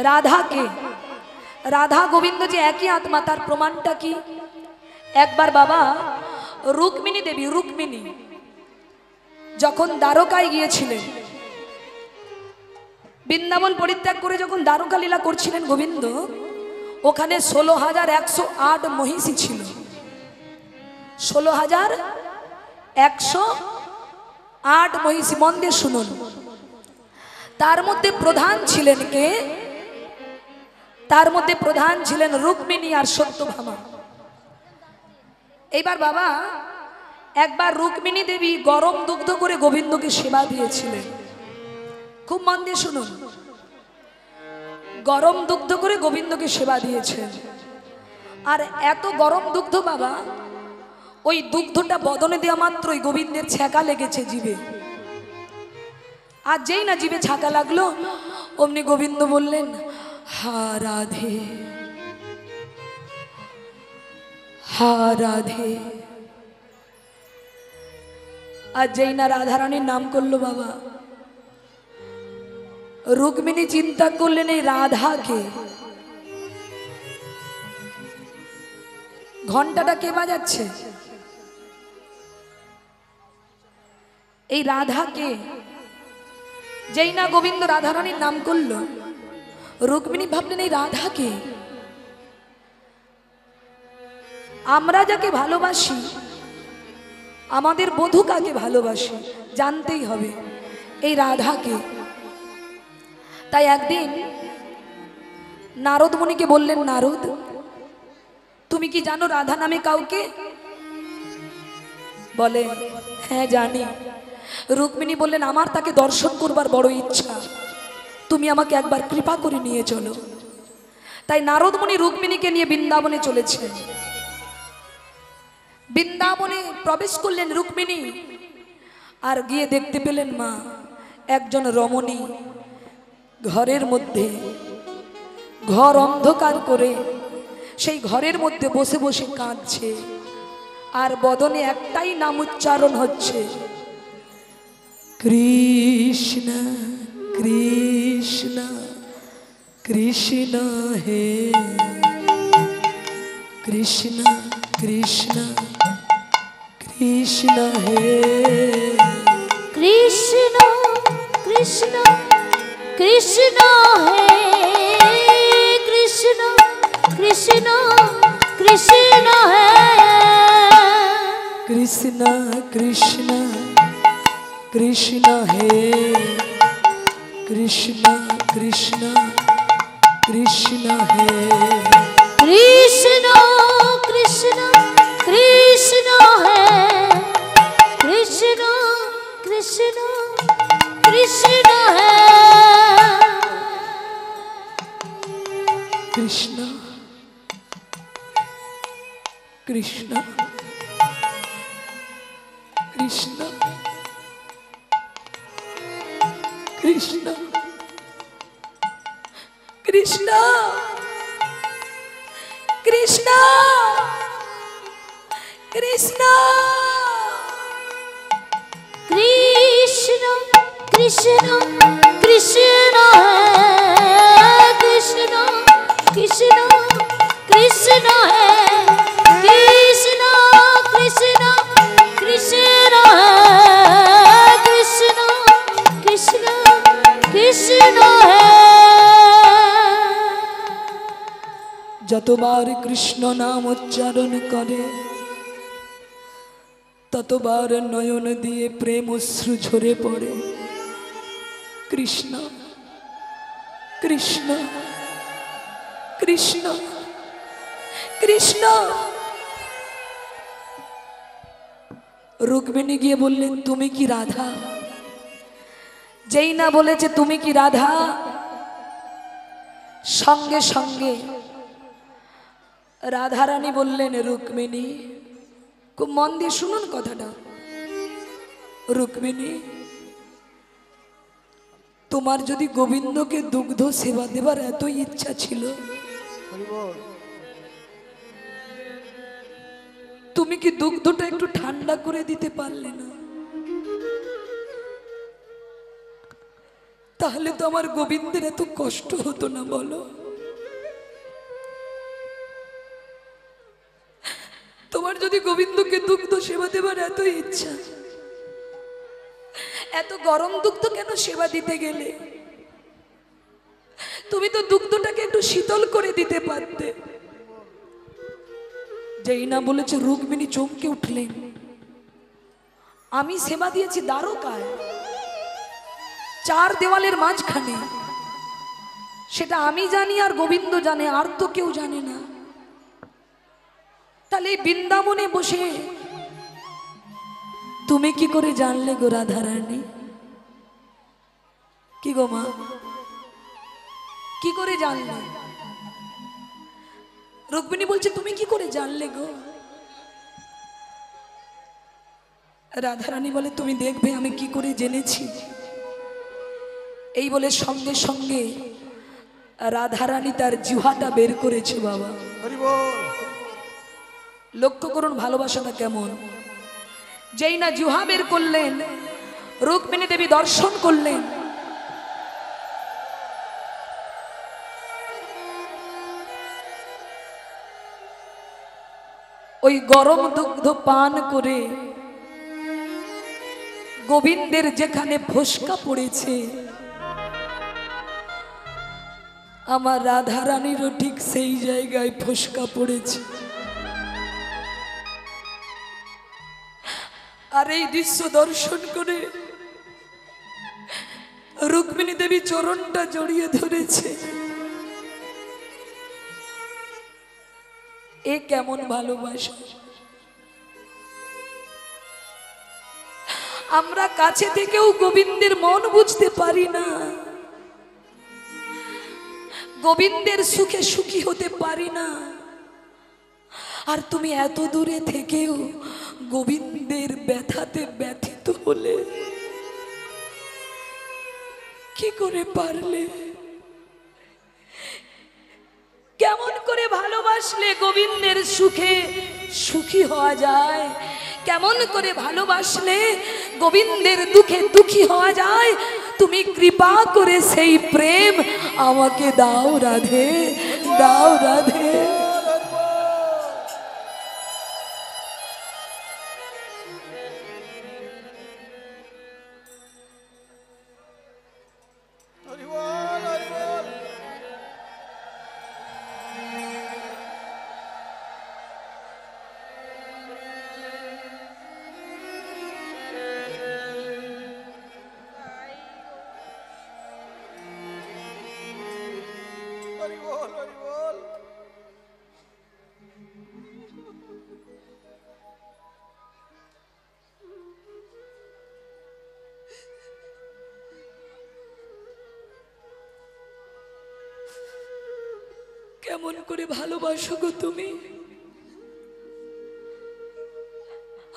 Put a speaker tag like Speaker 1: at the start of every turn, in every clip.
Speaker 1: রাধাকে, রাধা গোবিন্দ যে একই আত্মা তার প্রমাণটা কি? একবার বাবা রুক্মিণী দেবী, রুক্মিণী যখন দ্বারকায় গিয়েছিলেন, বৃন্দাবন পরিত্যাগ করে যখন দ্বারকা লীলা করছিলেন গোবিন্দ, ওখানে 16,108 মহিষী ছিল। 16,108 মহিষী, মন দিয়ে শুনুন। তার মধ্যে প্রধান ছিলেন কে? তার মধ্যে প্রধান ছিলেন রুক্মিণী আর সত্যভামা। এইবার বাবা একবার রুক্মিণী দেবী গরম দুগ্ধ করে গোবিন্দকে সেবা দিয়েছিলেন। খুব মন দিয়ে শুনুন, গরম দুগ্ধ করে গোবিন্দকে সেবা দিয়েছেন। আর এত গরম দুগ্ধ বাবা, ওই দুগ্ধটা বদনে দেওয়া মাত্রই গোবিন্দের ছ্যাঁকা লেগেছে জিভে। আর যেই না জিভে ছ্যাঁকা লাগলো, অমনি গোবিন্দ বললেন, হা রাধে, হা রাধে। আর যেই না রাধারানীর নাম করলো বাবা, রুক্মিণী চিন্তা করলেন এই রাধাকে, ঘন্টাটা কে বাজাচ্ছে? এই রাধাকে। যেই না গোবিন্দ রাধারানীর নাম করলো, রুক্মিণী ভাবলেন এই রাধাকে। আমরা যাকে ভালোবাসি, আমাদের বধূ কাকে ভালোবাসে জানতেই হবে, এই রাধাকে। তাই একদিন নারদ মুনিকে বললেন, নারদ তুমি কি জানো রাধা নামে কাউকে? বলে, হ্যাঁ জানি। রুক্মিণী বললেন, আমার তাকে দর্শন করবার বড় ইচ্ছা, তুমি আমাকে একবার কৃপা করে নিয়ে চলো। তাই নারদ মুনি রুক্মিণীকে নিয়ে বৃন্দাবনে চলেছেন। বৃন্দাবনে প্রবেশ করলেন রুক্মিণী, আর গিয়ে দেখতে পেলেন মা একজন রমণী ঘরের মধ্যে, ঘর অন্ধকার করে সেই ঘরের মধ্যে বসে বসে কাঁদছে, আর বদনে একটাই নাম উচ্চারণ হচ্ছে, কৃষ্ণ কৃষ্ণ কৃষ্ণ হে কৃষ্ণ কৃষ্ণ কৃষ্ণ হে
Speaker 2: কৃষ্ণ কৃষ্ণ কৃষ্ণ হে কৃষ্ণ কৃষ্ণ কৃষ্ণ হে
Speaker 1: কৃষ্ণ কৃষ্ণ কৃষ্ণ হে কৃষ্ণ কৃষ্ণ কৃষ্ণ হে
Speaker 2: কৃষ্ণ কৃষ্ণ কৃষ্ণ হে কৃষ্ণ কৃষ্ণ কৃষ্ণ হে
Speaker 1: কৃষ্ণ কৃষ্ণ কৃষ্ণ কৃষ্ণ কৃষ্ণ কৃষ্ণ কৃষ্ণ
Speaker 2: কৃষ্ণ কৃষ্ণ কৃষ্ণ কৃষ্ণ কৃষ্ণ কৃষ্ণ কৃষ্ণ কৃষ্ণ কৃষ্ণ কৃষ্ণ কৃষ্ণ কৃষ্ণ
Speaker 1: যতবার কৃষ্ণ নাম উচ্চারণ করে, ততবার নয়ন দিয়ে প্রেম অশ্রু ঝরে পড়ে। কৃষ্ণ কৃষ্ণ কৃষ্ণ কৃষ্ণ। রুক্মিণী গিয়ে বললেন, তুমি কি রাধা? যেই না বলেছে তুমি কি রাধা, সঙ্গে সঙ্গে রাধারানী বললেন, রুক্মিণী, খুব মন দিয়ে শুনুন কথাটা, রুক্মিণী তোমার যদি গোবিন্দকে দুগ্ধ সেবা দেবার এত ইচ্ছা ছিল, তুমি কি দুগ্ধটা একটু ঠান্ডা করে দিতে পারলে না? তাহলে তো আমার গোবিন্দের এত কষ্ট হতো না বলো। তোমার যদি গোবিন্দকে দুগ্ধ সেবা দেবার এত ইচ্ছা, এত গরম দুগ্ধ কেন সেবা দিতে গেলে? তুমি তো দুগ্ধটাকে একটু শীতল করে দিতে পারতে। যেই না বলেছে রুক্মিণী চমকে উঠলেন। আমি সেবা দিয়েছি দ্বারকায়, 4 দেওয়ালের মাঝখানে, সেটা আমি জানি আর গোবিন্দ জানে, আর তো কেউ জানে না। তাহলে বৃন্দাবনে বসে তুমি কি করে জানলে গো রাধারানী? কি গো মা, কি করে জানলে? রুক্মিণী বলছে তুমি কি করে জানলে গো? রাধারানী বলে তুমি দেখবে আমি কি করে জেনেছি। এই বলে সঙ্গে সঙ্গে রাধারানী তার জিহ্বাটা বের করেছে। বাবা লক্ষ্য করুন ভালোবাসাটা কেমন। যেই না জিহ্বা বের করলেন, রুক্মিণী দেবী দর্শন করলেন। ওই গরম দুগ্ধ পান করে গোবিন্দের যেখানে ফোসকা পড়েছে, আমার রাধারানীরও ঠিক সেই জায়গায় ফোসকা পড়েছে। আর এই দৃশ্য দর্শন করে রুক্মিণী দেবী চরণটা জড়িয়ে ধরেছে। এ কেমন ভালোবাসা! আমরা কাছে থেকেও গোবিন্দের মন বুঝতে পারি না, গোবিন্দের সুখে সুখী হতে পারি না। আর তুমি এত দূরে থেকেও গোবিন্দের ব্যথাতে ব্যথিত হলে কি করে পারলে? কেমন করে ভালোবাসলে গোবিন্দের সুখে সুখী হওয়া যায়? কেমন করে ভালোবাসলে গোবিন্দের দুঃখে দুঃখী হওয়া যায়? তুমি কৃপা করে সেই প্রেম আমাকে দাও রাধে, দাও রাধে। কেমন করে ভালোবাসো গো তুমি?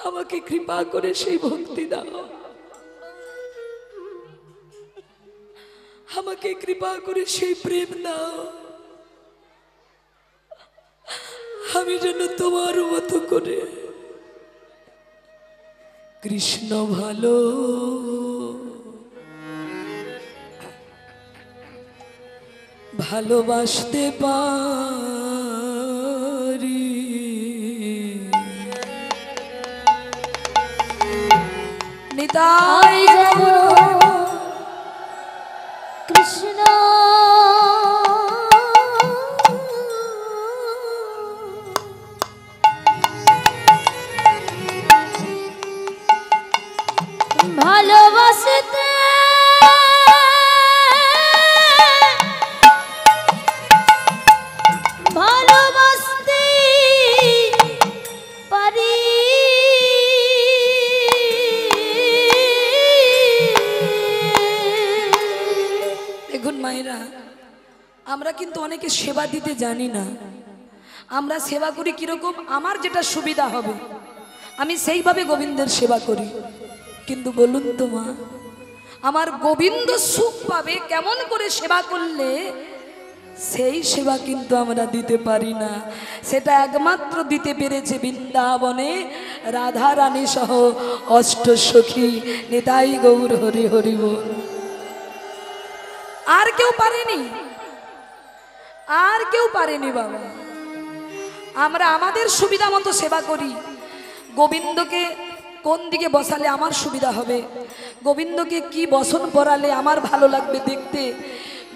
Speaker 1: আমাকে কৃপা করে সেই ভক্তি দাও, আমাকে কৃপা করে সেই প্রেম দাও। আমি যেন তোমার মতো করে কৃষ্ণ ভালো ভালোবাসতে পারি। নিতাই
Speaker 2: কৃষ্ণ ভালোবাসতে ভালোবাসতে পারি।
Speaker 1: দেখুন মায়েরা, আমরা কিন্তু অনেকে সেবা দিতে জানি না। আমরা সেবা করি কিরকম, আমার যেটা সুবিধা হবে আমি সেইভাবে গোবিন্দের সেবা করি। কিন্তু বলুন তো মা, আমার গোবিন্দ সুখ পাবে কেমন করে সেবা করলে, সেই সেবা কিন্তু আমরা দিতে পারি না। সেটা একমাত্র দিতে পেরেছে বৃন্দাবনে রাধা রানী সহ অষ্ট সখী। নিতাই গৌর হরি হরি বল। আর কেউ পারেনি, আর কেউ পারেনি বাবা। আমরা আমাদের সুবিধা মতো সেবা করি। গোবিন্দকে কোন দিকে বসালে আমার সুবিধা হবে, গোবিন্দকে কি বসন পরালে আমার ভালো লাগবে দেখতে,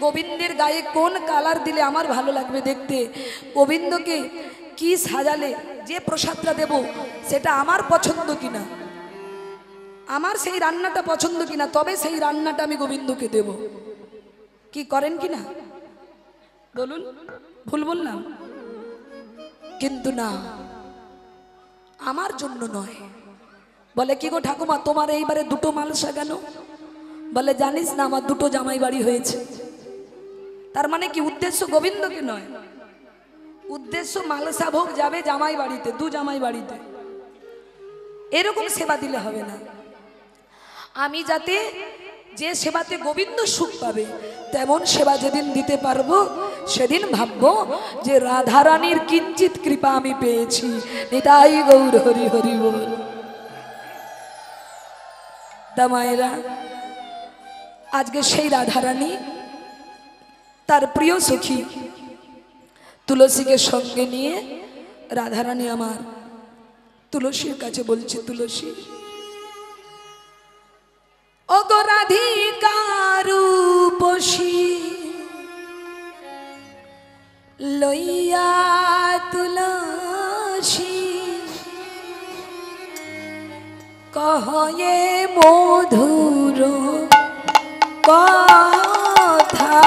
Speaker 1: গোবিন্দের গায়ে কোন কালার দিলে আমার ভালো লাগবে দেখতে, গোবিন্দকে কি সাজালে যে প্রসাদটা দেব সেটা আমার পছন্দ কিনা, আমার সেই রান্নাটা পছন্দ কিনা, তবে সেই রান্নাটা আমি গোবিন্দকে দেব। কি করেন কিনা বলুন? ভুল বললাম? কিন্তু না, আমার জন্য নয়। বলে কি গো ঠাকুমা, তোমার এইবারে দুটো মালসা কেন? বলে জানিস না আমার দুটো জামাই বাড়ি হয়েছে। তার মানে কি উদ্দেশ্য গোবিন্দকে নয়, উদ্দেশ্য মালসা ভোগ যাবে জামাই বাড়িতে, দু জামাই বাড়িতে। এরকম সেবা দিলে হবে না। আমি যাতে যে সেবাতে গোবিন্দ সুখ পাবে তেমন সেবা যেদিন দিতে পারবো সেদিন ভাববো যে রাধারানীর কিঞ্চিত কৃপা আমি পেয়েছি। নিতাই গৌর হরি হরি বল। দামায়েরা, আজকে সেই রাধারানী তার প্রিয় সখী তুলসীকে সঙ্গে নিয়ে, রাধারানী আমার তুলসীর কাছে বলছে, তুলসী ও গো রাধিকা রূপসী লইয়া তুলসী কহে মধুর কথা,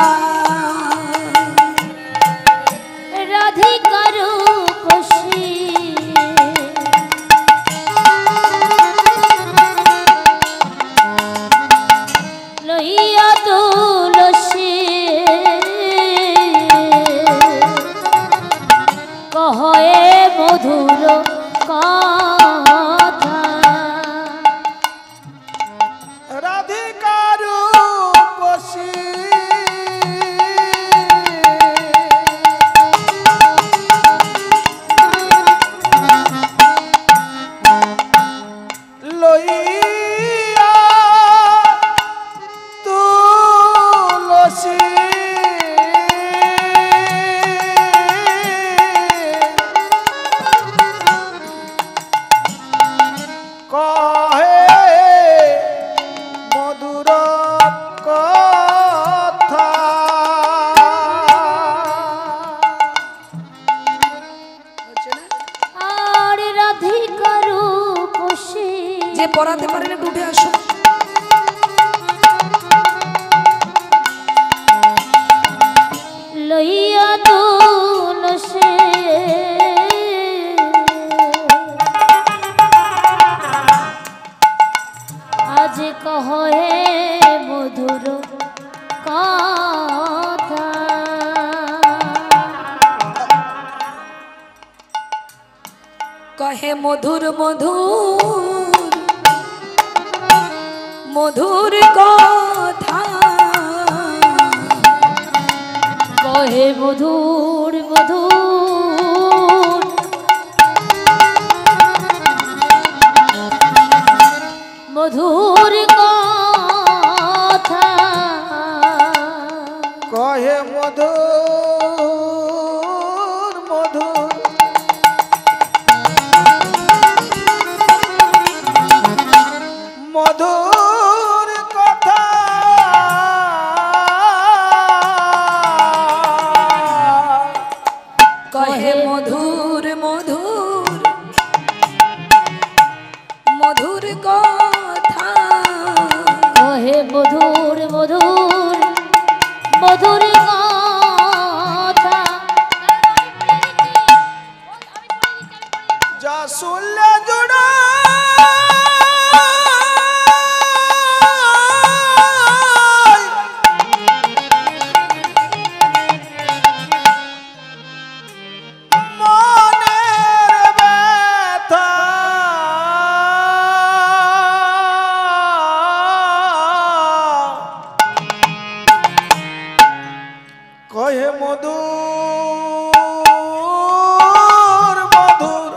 Speaker 2: রাধিকা রূপসী লইয়া তুলসী কহে মধুর কথা,
Speaker 3: রাধিকা রূপসী লইয়া তুলসী কহে মধুর কথা।
Speaker 2: আর রাধিকা রূপসী
Speaker 1: যে পড়াতে পারেন একটু উঠে আসুন।
Speaker 2: লইয়া তুলসী আজ কহে মধুর কথা,
Speaker 1: কহে মধুর মধুর মধুর কথা,
Speaker 2: কহে মধুর মধুর মধুর কথা,
Speaker 3: কহে মধুর মধুর মধুর কথা,
Speaker 1: কহে মধুর মধুর মধুর কথা,
Speaker 2: কহে মধুর মধুর মধুর কথা,
Speaker 3: যা শুনলে জুড়া মনের ব্যথা, কহে মধুর মধুর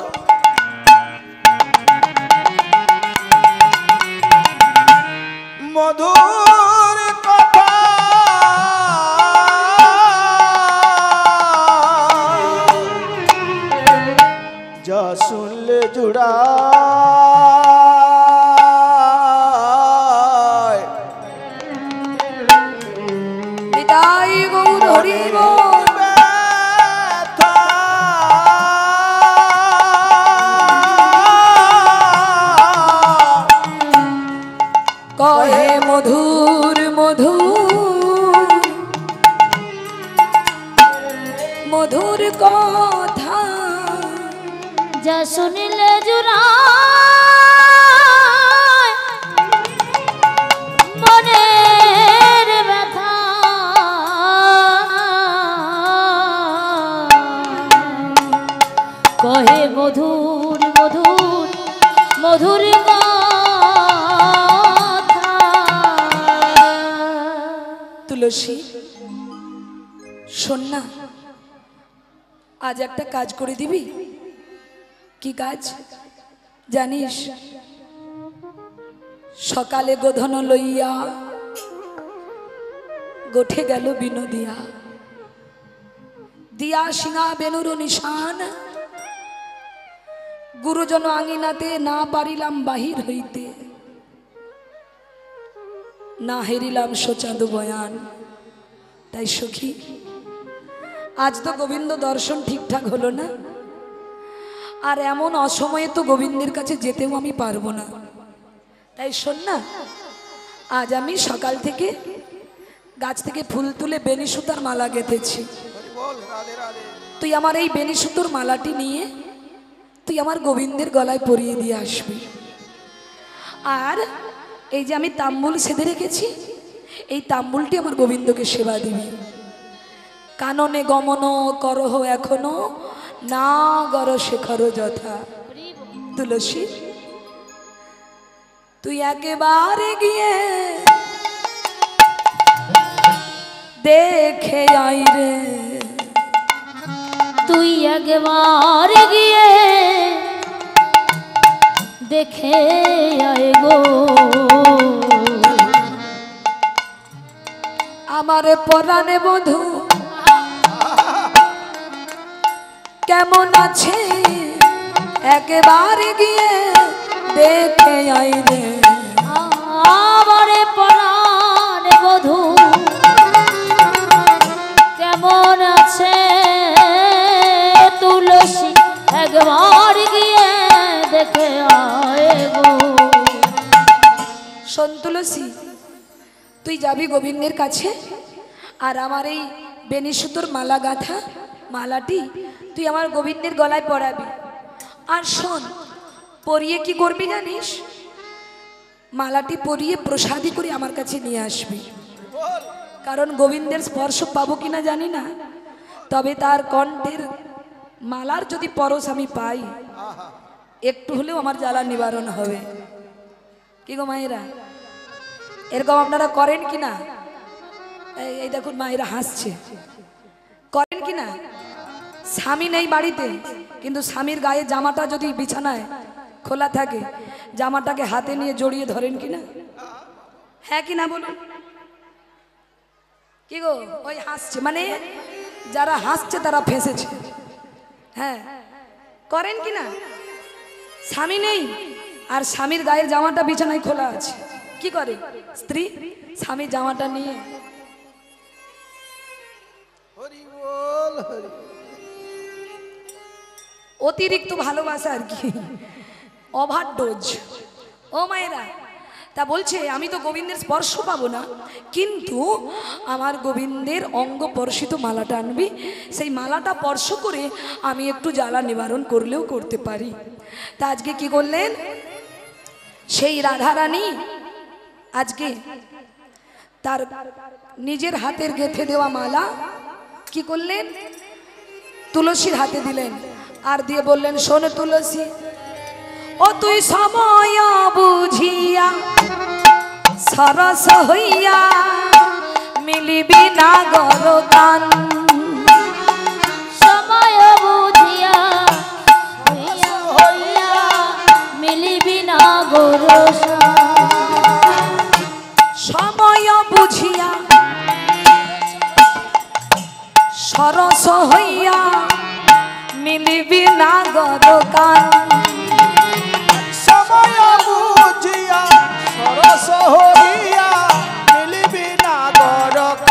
Speaker 3: মধুর কথা, জুড়ায়
Speaker 1: বিদায় গৌর হরি বল।
Speaker 3: ব্যথা
Speaker 1: কহে মধুর মধুর মধুর কথা
Speaker 2: যা শুনিলে জুড়া মনের ব্যথা কহে মধুর মধুর মধুর কথা।
Speaker 1: তুলসী শোন না, আজ একটা কাজ করে দিবি। কি কাজ জানিস? সকালে গোধন লইয়া গোঠে গেল বিনোদিয়া, দিয়া সিঙা বেনুর নিশান, গুরুজন আঙিনাতে না পারিলাম বাহির হইতে, না হেরিলাম সোচাঁদ বয়ান। তাই সখী, আজ তো গোবিন্দ দর্শন ঠিকঠাক হলো না, আর এমন অসময়ে তো গোবিন্দের কাছে যেতেও আমি পারবো না। তাই শোন না, আজ আমি সকাল থেকে গাছ থেকে ফুল তুলে বেনি সুতার মালা গেঁথেছি।
Speaker 3: বল রাধে রাধে।
Speaker 1: তুই আমার এই বেনি সুতোর মালাটি নিয়ে তুই আমার গোবিন্দের গলায় পরিয়ে দিয়ে আসবি। আর এই যে আমি তাম্বুল সেধে রেখেছি, এই তাম্বুলটি আমার গোবিন্দকে সেবা দিবি। কাননে গমন করহ এখনো, না গর শেখর যথা। তুলসী, তুই একেবারে গিয়ে দেখে আই রে,
Speaker 2: তুই একবার গিয়ে দেখে আয় গো
Speaker 1: আমারে পরাণে বধূ কেমন আছে, একেবারে গিয়ে দেখে আই রে।
Speaker 2: আমারে পরাণ বধূ কেমন আছে, তুলসী একবার গিয়ে দেখে আয় গো।
Speaker 1: শোন তুলসী, তুই যাবি গোবিন্দের কাছে, আর আমার এই বেনি সুতোর মালা গাঁথা মালাটি তুই আমার গোবিন্দের গলায় পরাবি। আর শোন, পরিয়ে কি করবি জানিস? মালাটি পরিয়ে প্রসাদী করে আমার কাছে নিয়ে আসবি। কারণ গোবিন্দের স্পর্শ পাবো কিনা জানি না, তবে তার কণ্ঠের মালার যদি পরশ আমি পাই, একটু হলেও আমার জ্বালা নিবারণ হবে। কি গো মায়েরা, এরকম আপনারা করেন কিনা? এই দেখুন মায়েরা হাসছে। করেন কিনা? স্বামী নেই বাড়িতে, কিন্তু স্বামীর গায়ে জামাটা যদি বিছানায় খোলা থাকে, জামাটাকে হাতে নিয়ে জড়িয়ে ধরেন কিনা? হ্যাঁ কিনা বলুন। কি গো, ওই হাসছে, মানে যারা হাসছে তারা ফেঁসেছে। হ্যাঁ, করেন কিনা? স্বামী নেই আর স্বামীর গায়ের জামাটা বিছানায় খোলা আছে, কি করে স্ত্রী? স্বামী জামাটা নিয়ে
Speaker 3: হরি বল হরি।
Speaker 1: অতিরিক্ত ভালোবাসা আর কি, ওভার ডোজ। ও মায়েরা, তা বলছে আমি তো গোবিন্দের স্পর্শ পাবো না, কিন্তু আমার গোবিন্দের অঙ্গ স্পর্শিত মালাটা আনবি, সেই মালাটা স্পর্শ করে আমি একটু জ্বালা নিবারণ করলেও করতে পারি। তা আজকে কি করলেন সেই রাধারানী? আজকে তার নিজের হাতের গেঁথে দেওয়া মালা কি করলেন? তুলসীর হাতে দিলেন, আর দিয়ে বললেন, শোন তুলসী, ও তুই সময় বুঝিয়া সরস হইয়া মিলিবি না গর কান।
Speaker 2: সময় বুঝিয়া হইয়া মিলিবি না গোরস।
Speaker 1: সময় বুঝিয়া সরস হইয়া মিলিবি না গর কান।
Speaker 3: সময় বুঝিয়া সরস হইয়া মিলিবি না গরকার।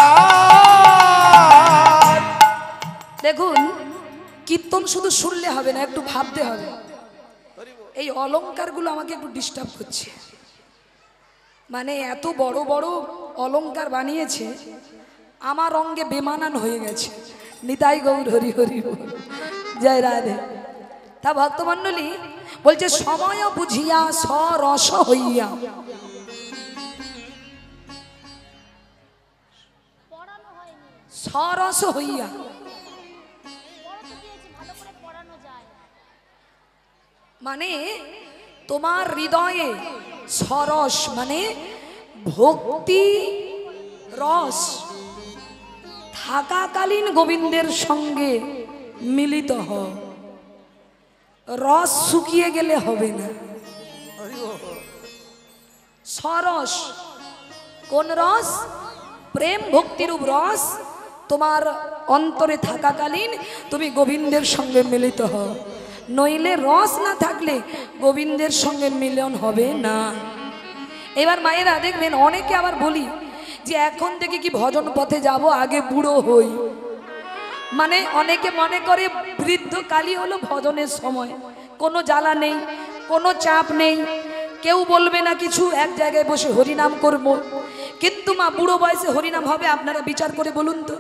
Speaker 1: দেখুন, কীর্তন শুধু শুনলে হবে না, একটু ভাবতে হবে। এই অলংকারগুলো আমাকে একটু ডিস্টার্ব করছে। মানে এত বড় বড় অলংকার বানিয়েছে, আমার অঙ্গে বেমানান হয়ে গেছে। নিতাই গৌর হরি হরি বল, জয় রাধে। তা ভক্তমণ্ডলী বলছে সময় বুঝিয়া সরস হইয়া। সরস হইয়া মানে তোমার হৃদয়ে সরস মানে ভক্তি রস থাকাকালীন গোবিন্দের সঙ্গে মিলিত হও। রস শুকিয়ে গেলে হবে না। সরস কোন রস? প্রেম ভক্তিরূপ রস তোমার অন্তরে থাকাকালীন তুমি গোবিন্দের সঙ্গে মিলিত হও। নইলে রস না থাকলে গোবিন্দের সঙ্গে মিলন হবে না। এবার মায়েরা দেখবেন, অনেকে আবার বলি যে এখন থেকে কি ভজন পথে যাব, আগে বুড়ো হই। মানে অনেকে মনে করে বৃদ্ধকালই হলো ভজনের সময়, কোনো জ্বালা নেই, কোনো চাপ নেই, কেউ বলবে না কিছু, এক জায়গায় বসে হরিনাম করব। কিন্তু মা, বুড়ো বয়সে হরিনাম হবে? আপনারা বিচার করে বলুন তো।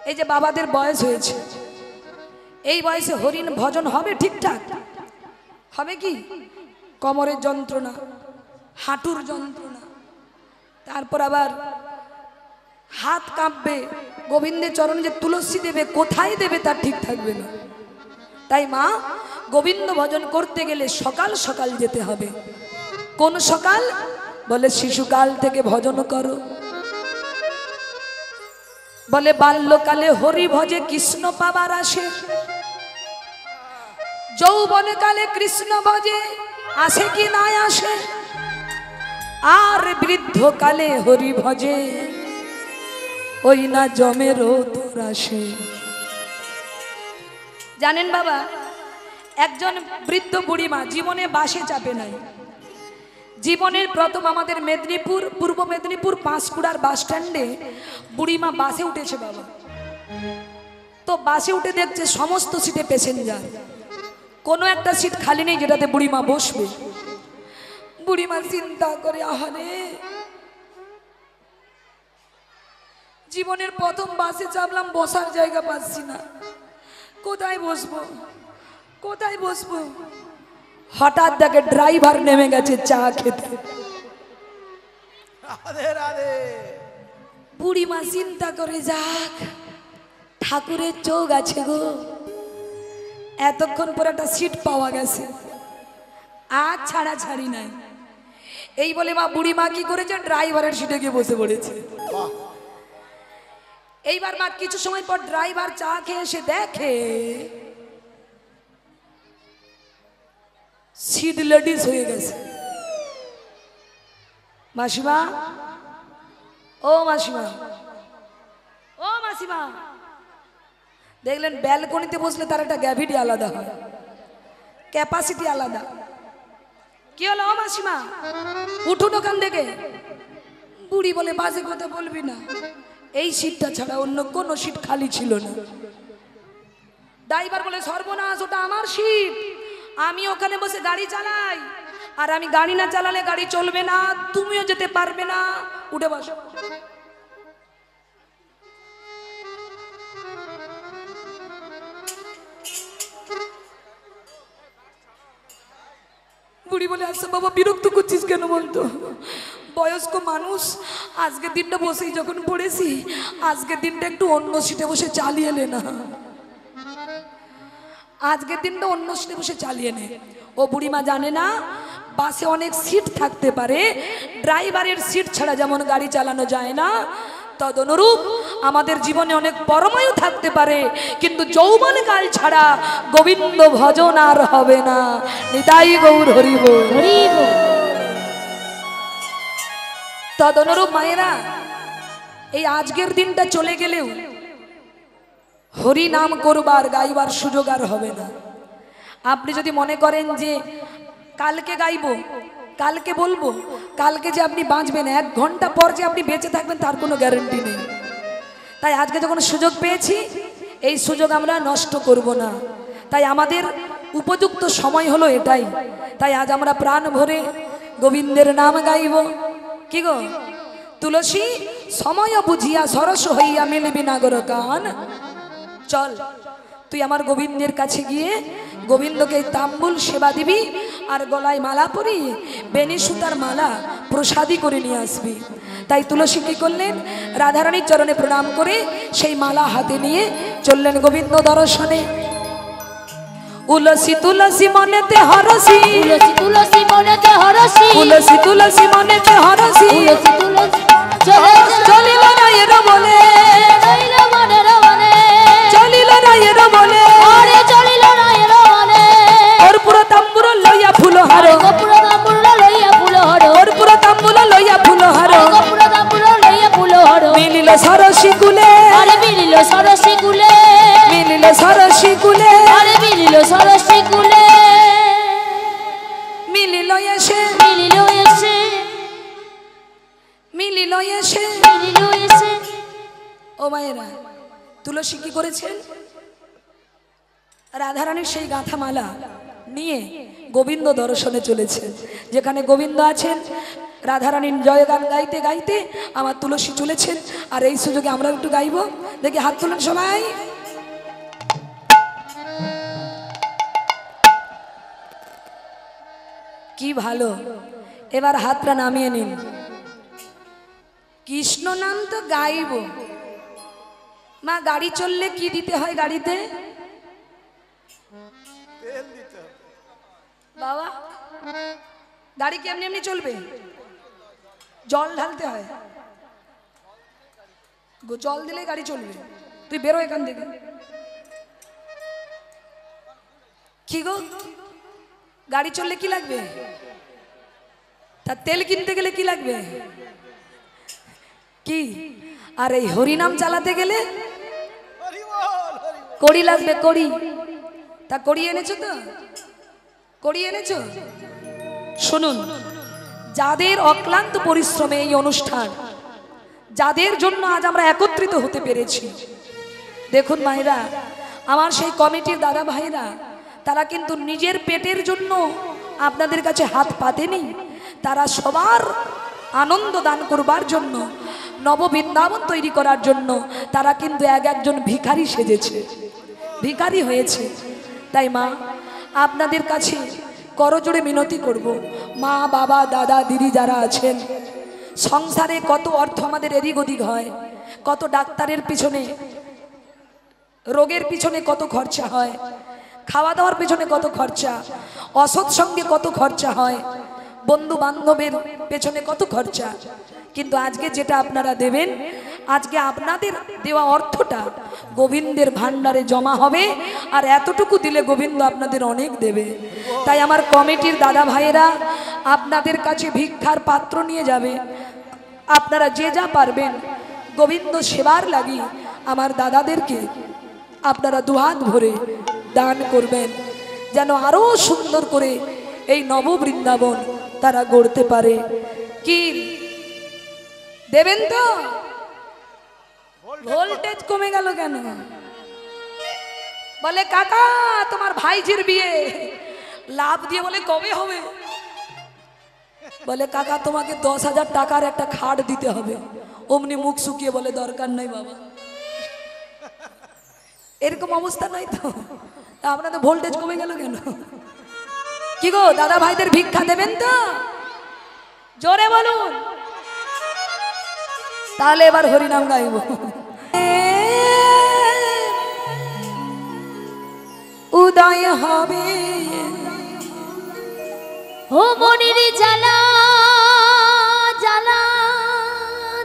Speaker 1: এই যে বাবাদের বয়স হয়েছে, এই বয়সে হরিণ ভজন হবে ঠিকঠাক? হবে কি? কোমরের যন্ত্রণা, হাঁটুর যন্ত্রণা, তারপর আবার হাত কাঁপবে, গোবিন্দের চরণে যে তুলসী দেবে কোথায় দেবে তার ঠিক থাকবে না। তাই মা, গোবিন্দ ভজন করতে গেলে সকাল সকাল যেতে হবে। কোন সকাল? বলে শিশুকাল থেকে ভজন করো। বলে বাল্যকালে হরি ভজে কৃষ্ণ পাবার আসে, যৌবনকালে কৃষ্ণ ভজে আসে কি নাই আসে, আর বৃদ্ধকালে হরি ভজে ওই না জমেরও তোর আসে। জানেন বাবা, একজন বৃদ্ধ বুড়িমা জীবনে বাসে চাপে নাই। জীবনের প্রথম আমাদের মেদিনীপুর, পূর্ব মেদিনীপুর পাঁশকুড়ার বাস স্ট্যান্ডে বুড়িমা বাসে উঠেছে বাবা। তো বাসে উঠে দেখছে সমস্ত সিটে প্যাসেঞ্জার, কোনো একটা সিট খালি নেই যেটাতে বুড়িমা বসবে। বুড়িমা চিন্তা করে, আহারে জীবনের প্রথম বাসে চাপলাম, বসার জায়গা পাচ্ছি না, কোথায় বসবো কোথায় বসবো। হঠাৎ দেখে ড্রাইভার নেমে গেছে চা খেতে।
Speaker 3: রাধে রাধে।
Speaker 1: বুড়িমা চিন্তা করে, যাক ঠাকুরের চোখ আছে গো, এতক্ষণ পর একটা সিট পাওয়া গেছে, আর ছাড়াছাড়ি নাই। এই বলে মা, বুড়িমা কি করেছে? ড্রাইভারের সিটে গিয়ে বসে পড়েছে। এইবার মা কিছু সময় পর ড্রাইভার চা খেয়ে এসে দেখে সিট লেডিস হয়ে গেছে। মাসিমা, ও মাসিমা, ও মাসিমা, দেখলেন ব্যালকনিতে বসলে তার একটা গ্র্যাভিটি আলাদা হয়, ক্যাপাসিটি আলাদা। কি হলো ও মাসিমা, উঠুন ওখান থেকে। বুড়ি বলে, বাজে কথা বলবি না, এই সিটটা ছাড়া অন্য কোনো সিট খালি ছিল না। ড্রাইভার বলে, সর্বনাশ, ওটা আমার সিট, আমি ওখানে বসে গাড়ি চালাই, আর আমি গাড়ি না চালালে গাড়ি চলবে না, তুমিও যেতে পারবে না, উঠে বসো। বুড়ি বলে, আচ্ছা বাবা, বিরক্ত করছিস কেন বলতো? বয়স্ক মানুষ, আজকের দিনটা বসেই যখন পড়েছি, আজকের দিনটা একটু অন্য সিটে বসে চালিয়ে নে না, আজকের দিনটা অন্য সিটে বসে চালিয়ে নে। ও বুড়িমা জানে না বাসে অনেক সিট থাকতে পারে, ড্রাইভারের সিট ছাড়া যেমন গাড়ি চালানো যায় না, তদনুরূপ আমাদের জীবনে অনেক পরমায়ু থাকতে পারে, কিন্তু যৌবনকাল ছাড়া গোবিন্দ ভজন আর হবে না। নিতাই গৌর হরি বল,
Speaker 2: হরি বল।
Speaker 1: তদনুরূপ মায়েরা, এই আজকের দিনটা চলে গেলেও হরি নাম করবার গাইবার সুযোগ আর হবে না। আপনি যদি মনে করেন যে কালকে গাইবো, কালকে বলবো, কালকে যে আপনি বাঁচবেন, 1 ঘন্টা পর যে আপনি বেঁচে থাকবেন তার কোনো গ্যারান্টি নেই। তাই আজকে যখন সুযোগ পেয়েছি, এই সুযোগ আমরা নষ্ট করব না। তাই আমাদের উপযুক্ত সময় হলো এটাই। তাই আজ আমরা প্রাণ ভরে গোবিন্দের নাম গাইব। কি গো তুলসী, সময় বুঝিয়া সরস হইয়া মিলবি নাগর কান। চল তুই আমার গোবিন্দের কাছে গিয়ে গোবিন্দকে তাম্বুল সেবা দিবি, আর গলায় মালা পরিয়ে বেনি সুতার মালা প্রসাদী করে নিয়ে আসবি। তাই তুলসী কি করলেন, রাধারানীর চরণে প্রণাম করে সেই মালা হাতে নিয়ে চললেন গোবিন্দ দর্শনে। উলসী তুলসী মনেতে হরসি,
Speaker 2: তুলসী তুলসী মনেতে হরসি,
Speaker 1: তুলসী তুলসী মনেতে হরসি,
Speaker 2: তুলসী তুলসী চলে
Speaker 1: চলিল রায়ের বলে,
Speaker 2: চলিল মনের মনে,
Speaker 1: চলিল রায়ের বলে,
Speaker 2: ওরে চলিল রায়ের মনে,
Speaker 1: কর্পূর তাম্বুর লইয়া ফুলহার,
Speaker 2: কর্পূর তাম্বুল লইয়া ফুলহার,
Speaker 1: কর্পূর তাম্বুল লইয়া ফুলহার,
Speaker 2: কর্পূর তাম্বুল লইয়া ফুলহার,
Speaker 1: মিলিল সরসী কুলে,
Speaker 2: আরে মিলিল সরসী কুলে,
Speaker 1: মিলিল সরসী কুলে,
Speaker 2: আরে মিলিল সরসী কুলে,
Speaker 1: মিলিল এসে,
Speaker 2: মিলিল এসে,
Speaker 1: মিলিল এসে।
Speaker 2: মিলিল এসে।
Speaker 1: ও মায়েরা, তুলসী কি করেছেন, রাধারানীর সেই গাঁথামালা নিয়ে গোবিন্দ দর্শনে চলেছেন। যেখানে গোবিন্দ আছেন, রাধারানীর জয়গান গাইতে গাইতে আমার তুলসী চলেছেন। আর এই সুযোগে আমরা একটু গাইব, দেখি হাত তুলেন সবাই। কি ভালো, এবার হাতটা নামিয়ে নিন। কৃষ্ণ নাম তো গাইব। মা, গাড়ি চললে কি দিতে হয় গাড়িতে?
Speaker 3: তেল দিতে হবে।
Speaker 1: বাবা, গাড়ি কি এমনি এমনি চলবে? জল ঢালতে হয়। জল দিলে গাড়ি চলবে। তুই বেরো এখান থেকে। কি গো, গাড়ি চললে কি লাগবে? তা তেল কিনতে গেলে কি লাগবে? কি? আর এই হরিনাম চালাতে গেলে
Speaker 3: হরি বল, হরি বল।
Speaker 1: কড়ি লাগবে, কড়ি। তা কড়ি এনেছো তো? কড়ি এনেছো? শুনুন, যাদের অক্লান্ত পরিশ্রমে এই অনুষ্ঠান, যাদের জন্য আজ আমরা একত্রিত হতে পেরেছি, দেখুন মায়েরা, আমার সেই কমিটির দাদা ভাইরা, তারা কিন্তু নিজের পেটের জন্য আপনাদের কাছে হাত পাতেনি। তারা সবার আনন্দ দান করবার জন্য, নববৃন্দাবন তৈরি করার জন্য তারা কিন্তু একজন ভিখারি সেজেছে, ভিখারি হয়েছে। তাই মা, আপনাদের কাছে করজোড়ে মিনতি করব, মা, বাবা, দাদা, দিদি যারা আছেন, সংসারে কত অর্থ আমাদের এদিক ওদিক হয়, কত ডাক্তারের পিছনে, রোগের পিছনে কত খরচা হয়, খাওয়া দাওয়ার পিছনে কত খরচা, অসৎ সঙ্গে কত খরচা হয়, বন্ধু বান্ধবের পেছনে কত খরচা। কিন্তু আজকে যেটা আপনারা দেবেন, আজকে আপনাদের দেওয়া অর্থটা গোবিন্দের ভান্ডারে জমা হবে। আর এতটুকু দিলে গোবিন্দ আপনাদের অনেক দেবে। তাই আমার কমিটির দাদা ভাইয়েরা আপনাদের কাছে ভিক্ষার পাত্র নিয়ে যাবে। আপনারা যে যা পারবেন গোবিন্দ সেবার লাগি আমার দাদাদেরকে আপনারা দুহাত ভরে দান করবেন, যেন আরো সুন্দর করে এই নববৃন্দাবন তারা গড়তে পারে। কি দেবেন তো? ভোল্টেজ কমে গেল কেন? বলে কাকা, তোমার ভাইজির বিয়ে। লাভ দিয়ে বলে কবে হবে? বলে কাকা, তোমাকে 10,000 টাকার একটা খাট দিতে হবে। অমনি মুখ শুকিয়ে বলে দরকার নাই বাবা। এরকম অবস্থা নয় তো? আপনাদের ভোল্টেজ কমে গেল কেন? কি গো দাদা ভাইদের ভিক্ষা দেবেন তো? জোরে বলুন, তাহলে এবার হরিনাম গাইব। উদয় হবে
Speaker 2: ও মনির জ্বালা জ্বালা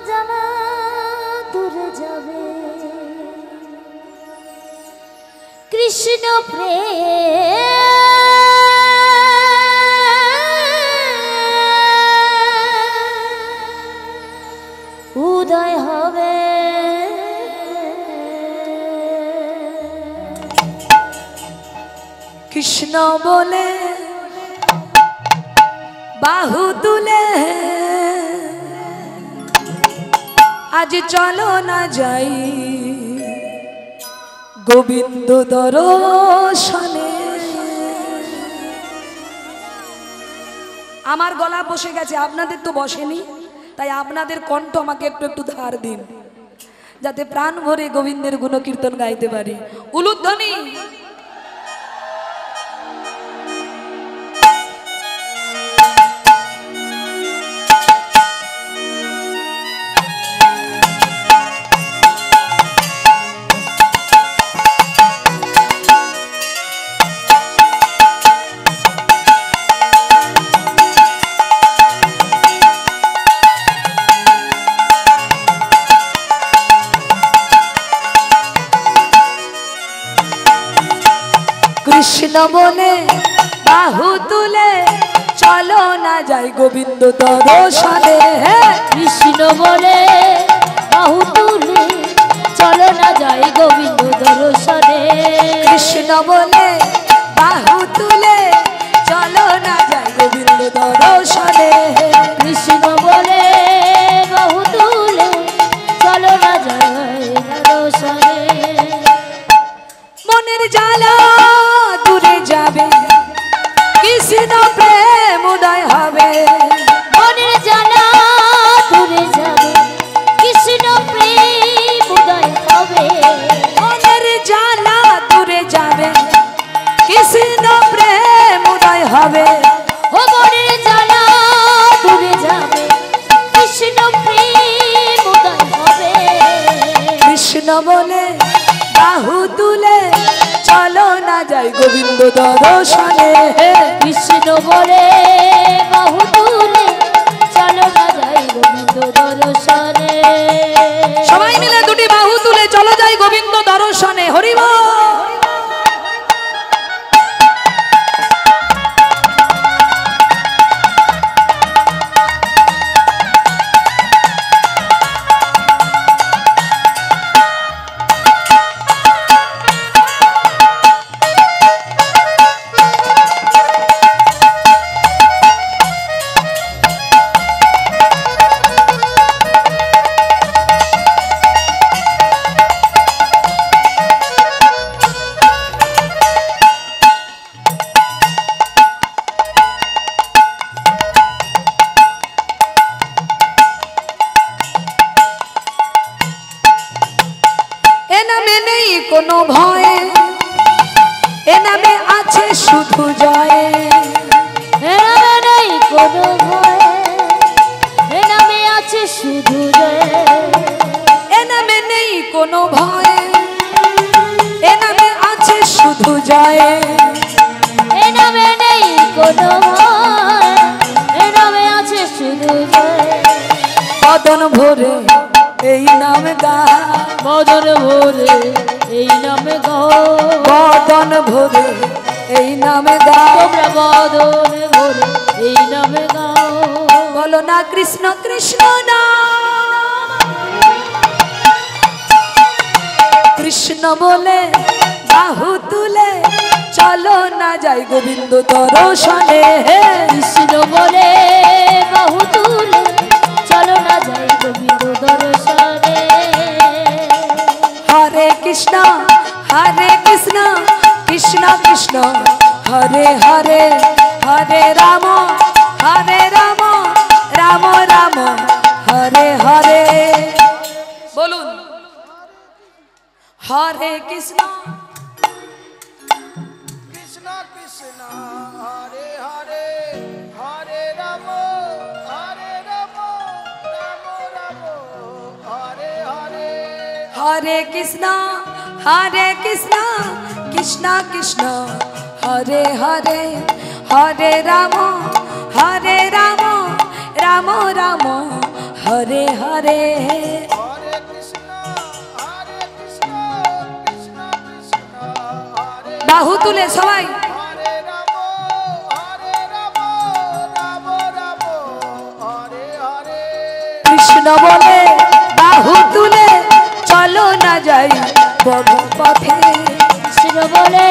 Speaker 2: জ্বালা দূরে যাবে, কৃষ্ণ প্রেম উদয় হবে।
Speaker 1: কৃষ্ণ বলে বাহু তুলে আজ চলো না যাই গোবিন্দ দর্শনে। আমার গলা বসে গেছে, আপনাদের তো বসেনি, তাই আপনাদের কণ্ঠ আমাকে একটু একটু ধার দিন, যাতে প্রাণ ভরে গোবিন্দের গুণকীর্তন গাইতে পারি। উলুধ্বনি। কৃষ্ণ বলে বাহু তুলে চলো না যাই গোবিন্দ দর্শনে।
Speaker 2: কৃষ্ণ বলে বাহু তুলে চলো না যাই গোবিন্দ দর্শনে।
Speaker 1: কৃষ্ণ বলে বাহু তুলে চলো না যাই গোবিন্দ দর্শনে।
Speaker 2: কৃষ্ণ বলে বাহু তুলে চলো না যাই দর্শনে।
Speaker 1: মনের জ্বালা দূরে যাবে কৃষ্ণ প্রেম উদয় হবে।
Speaker 2: মনের জ্বালা দূরে যাবে কৃষ্ণ প্রেম উদয় হবে।
Speaker 1: মনের জ্বালা দূরে যাবে কৃষ্ণ প্রেম উদয় হবে।
Speaker 2: ও মনের জ্বালা দূরে যাবে কৃষ্ণ প্রেম উদয় হবে।
Speaker 1: কৃষ্ণ বলে বাহু তুলে চলো না যাই গোবিন্দ দর্শনে।
Speaker 2: কৃষ্ণ বলে বাহু তুলে চলো না যাই গোবিন্দ দর্শনে।
Speaker 1: সবাই মিলে দুটি বাহু তুলে চলো যাই গোবিন্দ দর্শনে। হরি বল। কোনো ভয়ে এ নামে আছে শুধু জয়ে।
Speaker 2: এ নামে নেই কোনো ভয় এ নামে আছে শুধু জয়।
Speaker 1: এ নামে নেই কোনো ভয় এ নামে আছে শুধু জয়ে।
Speaker 2: এ নামে নেই কোনো ভয় এ নামে আছে শুধু জয়।
Speaker 1: বদন ভরে এই নাম গা
Speaker 2: বদন ভরে এই নামে গাও।
Speaker 1: বদন ভরে এই নামে গা।
Speaker 2: তোমরা বদন ভরে এই নামে গাও।
Speaker 1: বলো না কৃষ্ণ কৃষ্ণ নাম। কৃষ্ণ বলে বাহু তুলে চলো না যাই গোবিন্দ দর্শনে।
Speaker 2: কৃষ্ণ বলে বাহু তুলে চলো না যাই গোবিন্দ দর্শনে।
Speaker 1: হরে কৃষ্ণ কৃষ্ণ কৃষ্ণ হরে হরে হরে রাম রাম রাম হরে হরে। বলুন হরে কৃষ্ণ
Speaker 3: কৃষ্ণ কৃষ্ণ হরে হরে হরে রাম রাম রাম হরে হরে।
Speaker 1: হরে কৃষ্ণ কৃষ্ণ কৃষ্ণ হরে হরে হরে রাম রাম রাম হরে হরে।
Speaker 3: হরে কৃষ্ণ কৃষ্ণ কৃষ্ণ হরে।
Speaker 1: বাহু তুলে সবাই
Speaker 3: হরে রাম রাম রাম হরে হরে।
Speaker 1: কৃষ্ণ বলে বাহু তুলে চলো না যাই বড় পথে।
Speaker 2: কৃষ্ণ বলে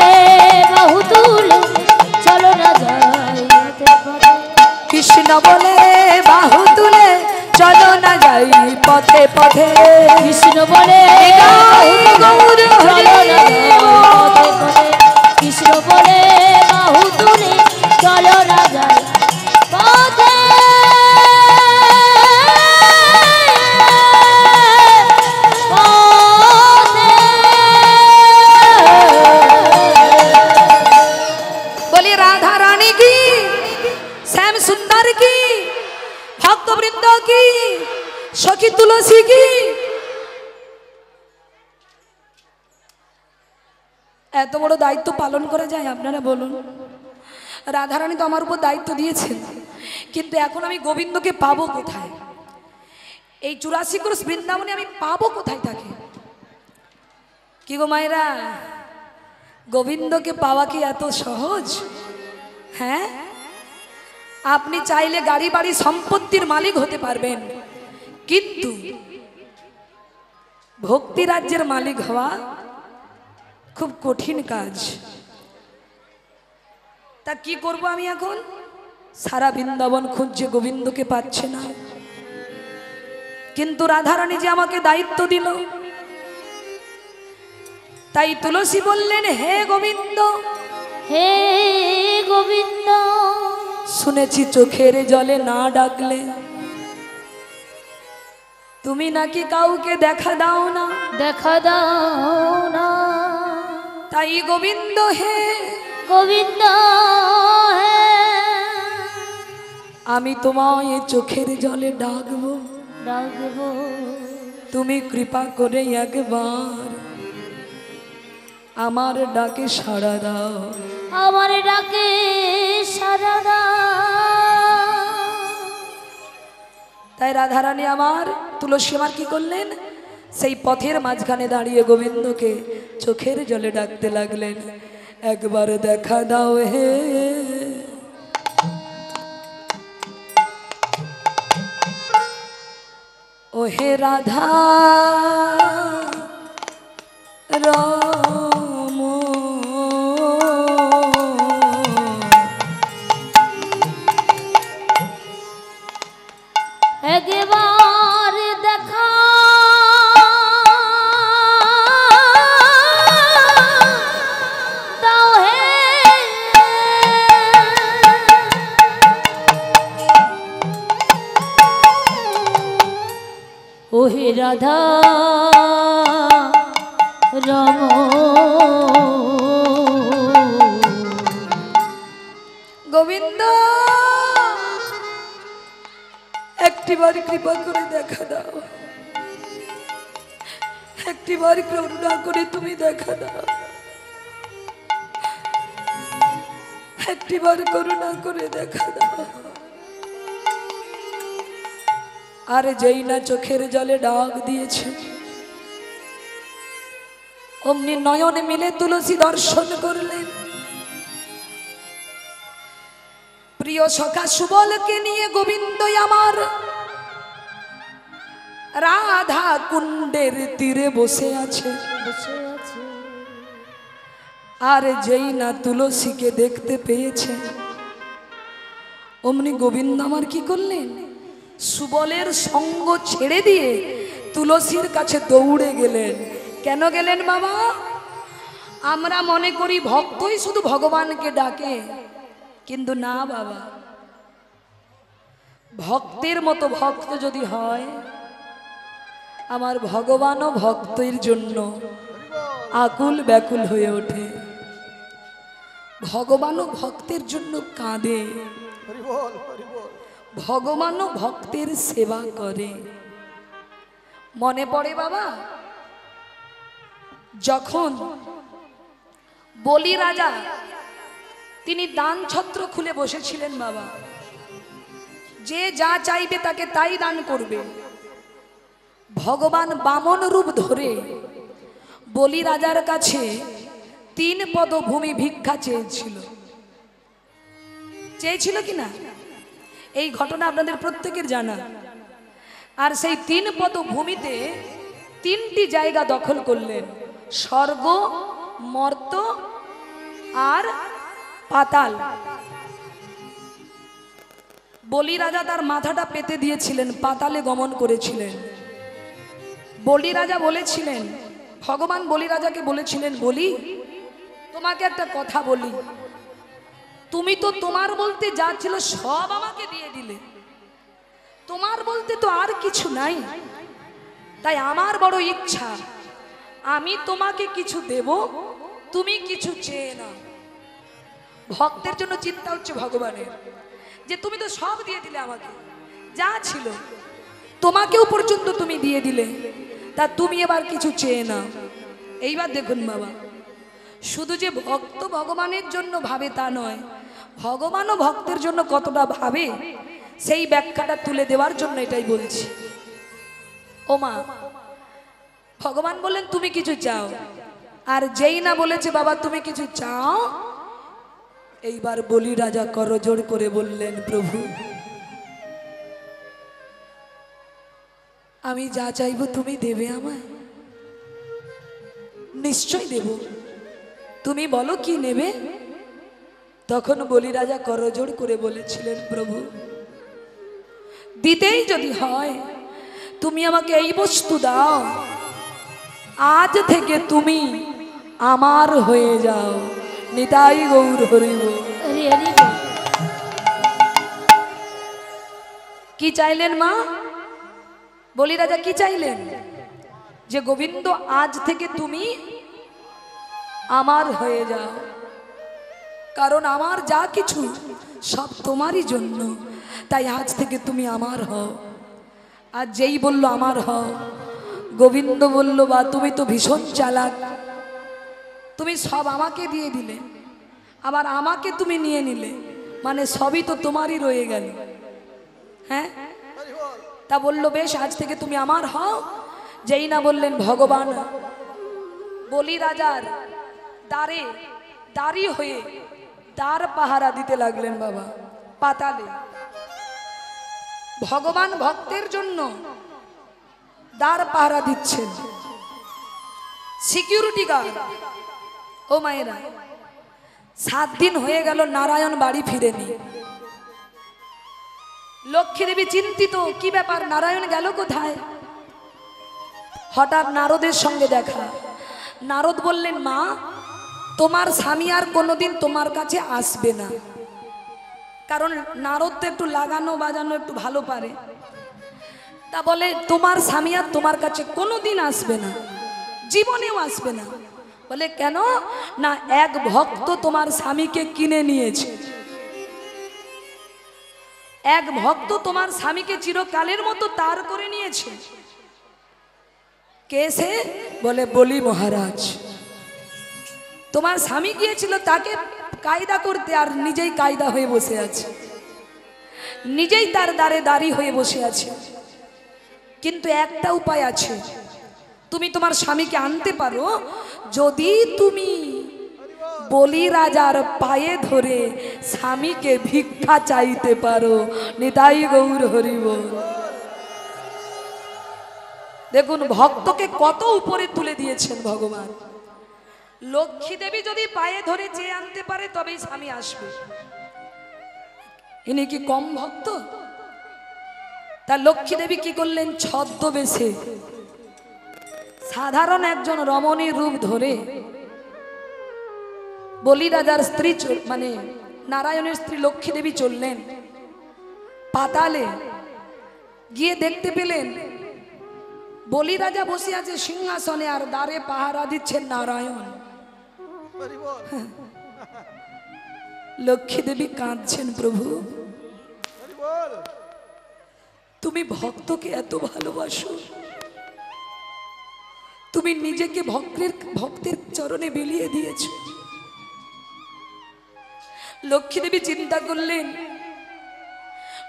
Speaker 2: বাহু তুলে চলো না যাই পথে।
Speaker 1: কৃষ্ণ বলে বাহু তুলে চলো না যাই পথে পথে
Speaker 2: কৃষ্ণ বলে
Speaker 1: গৌর
Speaker 2: চলো না যাই পথে পথে কৃষ্ণ বলে বাহু তুলে চলো না যাই পথে
Speaker 1: বলি রাধা রানী কি, শ্যাম সুন্দর কি, ভক্তবৃন্দ কি, সখী তুলসী কি। এত বড় দায়িত্ব পালন করা যায় আপনারা বলুন? রাধারানী তো আমার উপর দায়িত্ব দিয়েছেন, কিন্তু এখন আমি গোবিন্দকে পাবো কোথায়? এই 84 ক্রোশ বৃন্দাবনে আমি পাবো কোথায় তাকে? কি গো মায়েরা, গোবিন্দকে পাওয়া কি এত সহজ? হ্যাঁ, আপনি চাইলে গাড়ি বাড়ি সম্পত্তির মালিক হতে পারবেন, কিন্তু ভক্তি রাজ্যের মালিক হওয়া খুব কঠিন কাজ। তা কি করব আমি এখন? সারা বৃন্দাবন খুঁজছে, গোবিন্দকে পাচ্ছে না। কিন্তু রাধারানী যে আমাকে দায়িত্ব দিল, তাই তুলসী বললেন, হে গোবিন্দ,
Speaker 2: হে গোবিন্দ,
Speaker 1: শুনেছি চোখের জলে না ডাকলে তুমি নাকি কাউকে দেখা দাও না।
Speaker 2: দেখা দাও না।
Speaker 1: তাই গোবিন্দ হে,
Speaker 2: গোবিন্দ হে,
Speaker 1: আমি তোমায় চোখের জলে ডাকবো,
Speaker 2: ডাকবো,
Speaker 1: তুমি কৃপা করে একবার আমার ডাকে সাড়া দাও।
Speaker 2: আমার ডাকে সাড়া দাও।
Speaker 1: তাই রাধারানী আমার, তুলসী আমার কি করলেন? সেই পথের মাঝখানে দাঁড়িয়ে গোবিন্দকে চোখের জলে ডাকতে লাগলেন, একবার দেখা দাও হে। ও হে রাধা রাম,
Speaker 2: একবার দেখা দাও হে। ও হে রাধা রাম,
Speaker 1: গোবিন্দ একটিবার কৃপা করে দেখা দাও, একটিবার করুণা করে তুমি দেখা দাও, একটিবার করুণা করে দেখা দাও। আর যেই না চোখের জলে ডাক দিয়েছে, অমনি নয়ন মিলে তুলসী দর্শন করলেন। প্রিয় সখা সুবলকে নিয়ে গোবিন্দ আমার রাধা কুণ্ডের তীরে বসে আছে।
Speaker 2: বসে আছে।
Speaker 1: আর যেই না তুলসীকে দেখতে পেয়েছে, অমনি গোবিন্দ আমার কি করলেন? সুবলের সঙ্গ ছেড়ে দিয়ে তুলসীর কাছে দৌড়ে গেলেন। কেন গেলেন বাবা? আমরা মনে করি ভক্তই শুধু ভগবানকে ডাকে, কিন্তু না বাবা, ভক্তের মতো ভক্ত যদি হয়, আমার ভগবানও ভক্তের জন্য আকুল ব্যাকুল হয়ে ওঠে। ভগবানও ভক্তের জন্য কাঁদে,
Speaker 3: হরি বল, হরি বল।
Speaker 1: ভগবানও ভক্তের সেবা করে। মনে পড়ে বাবা, যখন বলি রাজা তিনি দান ছত্র খুলে বসেছিলেন বাবা, যে যা চাইবে তাকে তাই দান করবে। ভগবান বামন রূপ ধরে বলি রাজার কাছে 3 পদভূমি ভিক্ষা চেয়েছিল। চেয়েছিল কিনা এই ঘটনা আপনাদের প্রত্যেকের জানা। আর সেই 3 পদভূমিতে 3টি জায়গা দখল করলেন, স্বর্গ, মর্ত আর পাতাল। বলি রাজা তার মাথাটা পেতে দিয়েছিলেন, পাতালে গমন করেছিলেন। বলি রাজা বলেছিলেন, ভগবান বলি রাজাকে বলেছিলেন, বলি তোমাকে একটা কথা বলি, তুমি তো তোমার বলতে যা ছিল সব আমাকে দিয়ে দিলে, তোমার বলতে তো আর কিছু নাই, তাই আমার বড় ইচ্ছা আমি তোমাকে কিছু দেব, তুমি কিছু চেয়ে নাও। ভক্তের জন্য চিন্তা হচ্ছে ভগবানের, যে তুমি তো সব দিয়ে দিলে আমাকে, যা ছিল তোমাকেও পর্যন্ত তুমি দিয়ে দিলে, তা তুমি এবার কিছু চেয়ে নাও। এইবার দেখুন বাবা, শুধু যে ভক্ত ভগবানের জন্য ভাবে তা নয়, ভগবানও ভক্তের জন্য কতটা ভাবে সেই ব্যাখ্যাটা তুলে দেওয়ার জন্য এটাই বলছি। ও মা, ভগবান বললেন তুমি কিছু চাও, আর যেই না বলেছে বাবা তুমি কিছু চাও, এইবার বলি রাজা করজোড় করে বললেন, প্রভু আমি যা চাইবো তুমি দেবে আমায়? নিশ্চয় দেব, তুমি বলো কি নেবে? তখন বলি রাজা করজোড় করে বলেছিলেন, প্রভু দিতেই যদি হয় তুমি আমাকে এই বস্তু দাও, আজ থেকে তুমি আমার হয়ে যাও। নিতাই গৌর হরিব। কি চাইলেন মা? বলি রাজা কি চাইলেন? যে গোবিন্দ আজ থেকে তুমি আমার হয়ে যাও, কারণ আমার যা কিছু সব তোমারই জন্য, তাই আজ থেকে তুমি আমার হও। আর যেই বলল আমার হও, গোবিন্দ বলল, বা তুমি তো ভীষণ চালাক, তুমি সব আমাকে দিয়ে দিলে, আবার আমাকে তুমি নিয়ে নিলে, মানে সবই তো তোমারই রয়ে গেল। হ্যাঁ, তা বলল বেশ আজ থেকে তুমি আমার হও। যেই না বললেন, ভগবান বলি রাজার দ্বারে দাঁড়ি হয়ে দ্বার পাহারা দিতে লাগলেন বাবা, পাতালে। ভগবান ভক্তের জন্য দ্বার পাহারা দিচ্ছেন, সিকিউরিটি গার্ড। ও মায়েরা, 7 দিন হয়ে গেল নারায়ণ বাড়ি ফিরেনি। লক্ষ্মী দেবী চিন্তিত, কি ব্যাপার, নারায়ণ গেল কোথায়? হঠাৎ নারদের সঙ্গে দেখা। নারদ বললেন, মা তোমার স্বামী আর কোনোদিন তোমার কাছে আসবে না, কারণ নারদ তো একটু লাগানো বাজানো একটু ভালো পারে। তা বলে তোমার স্বামী আর তোমার কাছে কোনোদিন আসবে না, জীবনেও আসবে না। বলে কেন? না, এক ভক্ত তোমার স্বামীকে কিনে নিয়েছে, এক ভক্ত তোমার স্বামীকে চিরকালের মতো তার করে নিয়েছে। কে সে? বলে বলি মহারাজ। তোমার স্বামী গিয়েছিল তাকে কায়দা করতে, আর নিজেই কায়দা হয়ে বসে আছে, নিজেই তার দ্বারে দাঁড়ি হয়ে বসে আছে। কিন্তু একটা উপায় আছে, তুমি তোমার স্বামীকে আনতে পারো যদি তুমি বলি রাজার পায়ে ধরে স্বামীকে ভিক্ষা চাইতে পারো। নিতাই গৌর হরিব। দেখুন ভক্তকে কত উপরে তুলে দিয়েছেন ভগবান। লক্ষ্মী দেবী যদি পায়ে ধরে চেয়ে আনতে পারে তবেই স্বামী আসবে। ইনি কি কম ভক্ত? তা লক্ষ্মী দেবী কি করলেন? ছদ্মবেশে সাধারণ একজন রমণীর রূপ ধরে বলি রাজার স্ত্রী, মানে নারায়ণের স্ত্রী লক্ষ্মী দেবী চললেন পাতালে। গিয়ে দেখতে পেলেন বলি রাজা বসে আছে সিংহাসনে, আর দ্বারে পাহারা দিচ্ছেন নারায়ণ। লক্ষ্মী দেবী কাঁদছেন, প্রভু তুমি ভক্তকে এত ভালোবাসো, তুমি নিজেকে ভক্তের চরণে বিলিয়ে দিয়েছ। লক্ষ্মী দেবী চিন্তা করলেন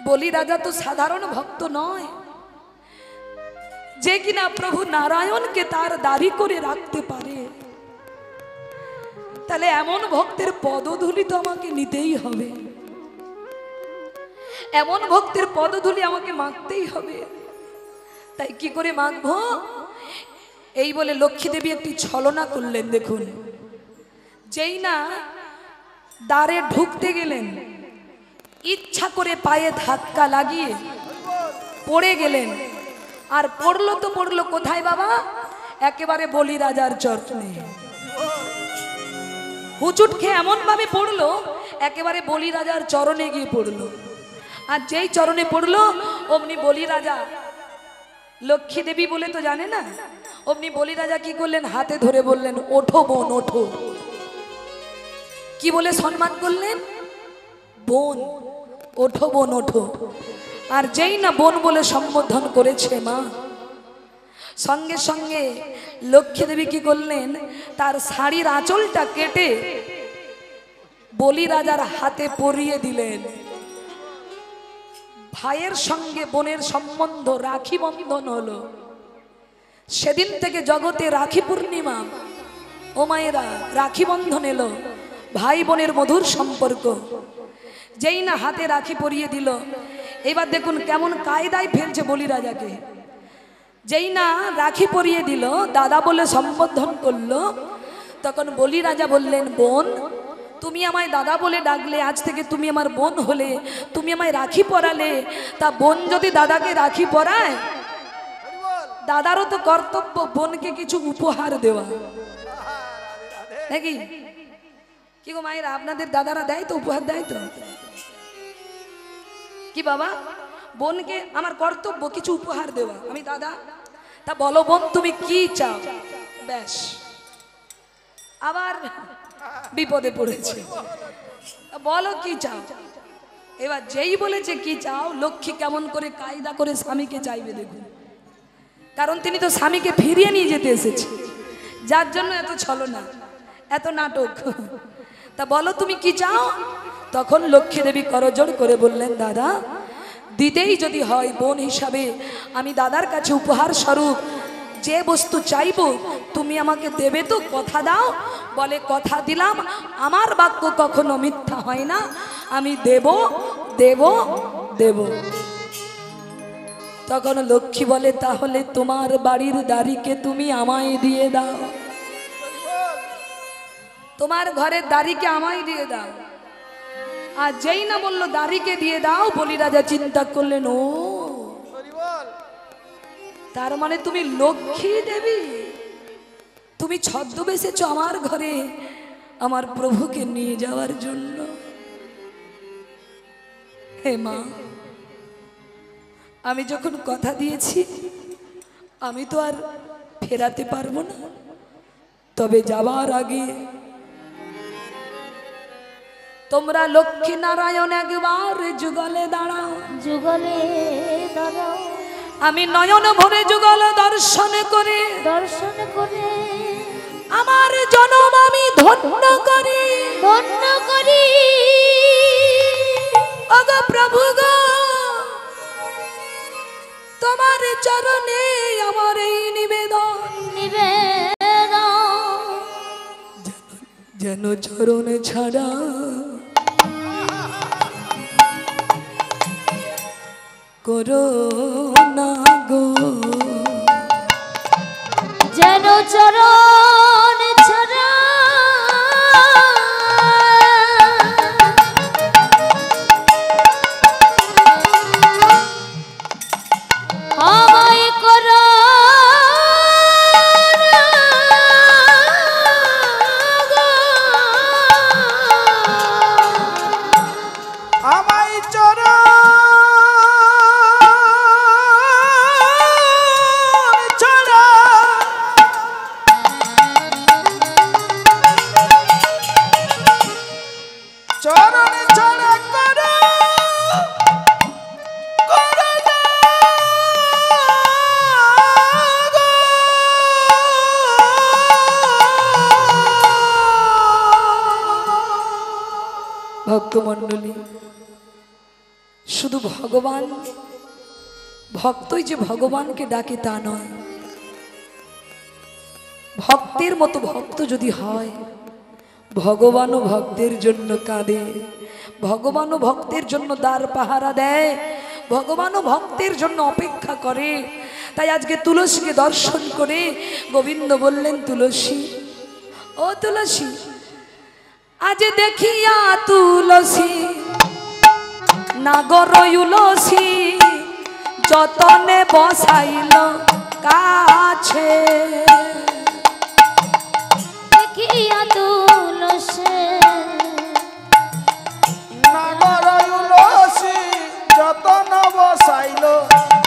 Speaker 1: বলি রাজা তো সাধারণ ভক্ত নয়, যে কিনা প্রভু নারায়ণকে তার দাবি করে রাখতে পারে, তাহলে এমন ভক্তের পদধূলি তো আমাকে নিতেই হবে, এমন ভক্তের পদধূলি আমাকে মাখতেই হবে। তাই কি করে মাখবো? এই বলে লক্ষ্মী দেবী একটি ছলনা করলেন। দেখুন, যেই না দ্বারে ঢুকতে গেলেন, ইচ্ছা করে পায়ে ধাক্কা লাগিয়ে পড়ে গেলেন। আর পড়লো তো পড়লো কোথায় বাবা? একেবারে বলি রাজার চরণে। হুচুট খেয়ে এমন ভাবে পড়লো, একেবারে বলি রাজার চরণে গিয়ে পড়লো। আর যেই চরণে পড়লো অমনি বলি রাজা, লক্ষ্মী দেবী বলে তো জানে না, অমনি বলি রাজা কি করলেন, হাতে ধরে বললেন, ওঠো বোন ওঠো। কি বলে সম্মান করলেন? বোন, ওঠো বোন ওঠো। আর যেই না বোন বলে সম্বোধন করেছে মা, সঙ্গে সঙ্গে লক্ষ্মী দেবী কি করলেন, তার শাড়ির আঁচলটা কেটে বলি রাজার হাতে পরিয়ে দিলেন। ভাইয়ের সঙ্গে বোনের সম্বন্ধ রাখি বন্ধন হলো। সেদিন থেকে জগতে রাখি পূর্ণিমা, ও মায়েরা, রাখি বন্ধন এলো, ভাই বোনের মধুর সম্পর্ক। যেই না হাতে রাখি পরিয়ে দিল, এবার দেখুন কেমন কায়দায় ফেলছে বলি রাজাকে। যেই না রাখি পরিয়ে দিল, দাদা বলে সম্বোধন করলো, তখন বলি রাজা বললেন, বোন তুমি আমায় দাদা বলে ডাকলে, আজ থেকে তুমি আমার বোন হলে, তুমি আমায় রাখি পরালে, তা বোন যদি দাদাকে রাখি পরায়, দাদারও তো কর্তব্য বোনকে কিছু উপহার দেওয়া, নাকি? কি গো মায়েরা, আপনাদের দাদারা দেয় তো, উপহার দেয় তো? কি বাবা, বোনকে আমার কর্তব্য কিছু উপহার দেওয়া, আমি দাদা। তা বলো বোন তুমি কি চাও? ব্যাস, আবার বিপদে পড়েছে। বলো কি চাও? এবার যেই বলেছে কি চাও, লক্ষ্মী কেমন করে কায়দা করে স্বামীকে চাইবে দেখুন, কারণ তিনি তো স্বামীকে ফিরিয়ে নিয়ে যেতে এসেছে, যার জন্য এত ছলনা, এত নাটক। তা বলো তুমি কি চাও? তখন লক্ষ্মী দেবী করজোড় করে বললেন, দাদা দিতেই যদি হয়, বোন হিসাবে আমি দাদার কাছে উপহার স্বরূপ যে বস্তু চাইবো তুমি আমাকে দেবে তো? কথা দাও। বলে, কথা দিলাম, আমার বাক্য কখনো মিথ্যা হয় না, আমি দেব দেব দেব। তখন লক্ষ্মী বলে, তাহলে তোমার বাড়ির দাড়িকে তুমি আমায় দিয়ে দাও, তোমার ঘরের দাড়িকে আমায় দিয়ে দাও। আর যেই না বললো দাড়িকে দিয়ে দাও, বলি রাজা চিন্তা করলেন, ও তার মানে তুমি লক্ষ্মী দেবী, তুমি ছদ্মবেশেছ আমার ঘরে আমার প্রভুকে নিয়ে যাওয়ার জন্য। হে মা, আমি যখন কথা দিয়েছি আমি তো আর ফেরাতে পারবো না, তবে যাবার আগে তোমরা লক্ষ্মী নারায়ণ একবার যুগলে দাঁড়াও,
Speaker 2: যুগলে দাঁড়াও,
Speaker 1: আমি নয়ন ভরে যুগল দর্শন করে আমার জনম আমি ধন্য করি,
Speaker 2: ধন্য করি।
Speaker 1: ওগো প্রভু গো, তোমার চরণে আমার এই নিবেদন, যেন চরণ ছাড়া করো না গো,
Speaker 2: যেন চরণ ছাড়া আমায় করো
Speaker 3: আমায় চরণ ছাড়া চরণ ছাড়া করো করো না গো।
Speaker 1: ভক্তমণ্ডলী, শুধু ভগবান ভক্তই যে ভগবানকে ডাকে তা নয়, ভক্তের মতো ভক্ত যদি হয়, ভগবানও ভক্তের জন্য কাঁদে, ভগবানও ভক্তের জন্য দ্বার পাহারা দেয়, ভগবানও ভক্তের জন্য অপেক্ষা করে। তাই আজকে তুলসীকে দর্শন করে গোবিন্দ বললেন, তুলসী ও তুলসী, আজ দেখিয়া তুলসী নাগর উলসী যতনে বসাইল কাছে
Speaker 2: দেখিয়া তুলসী
Speaker 3: নাগর উলসী যতন বসাইল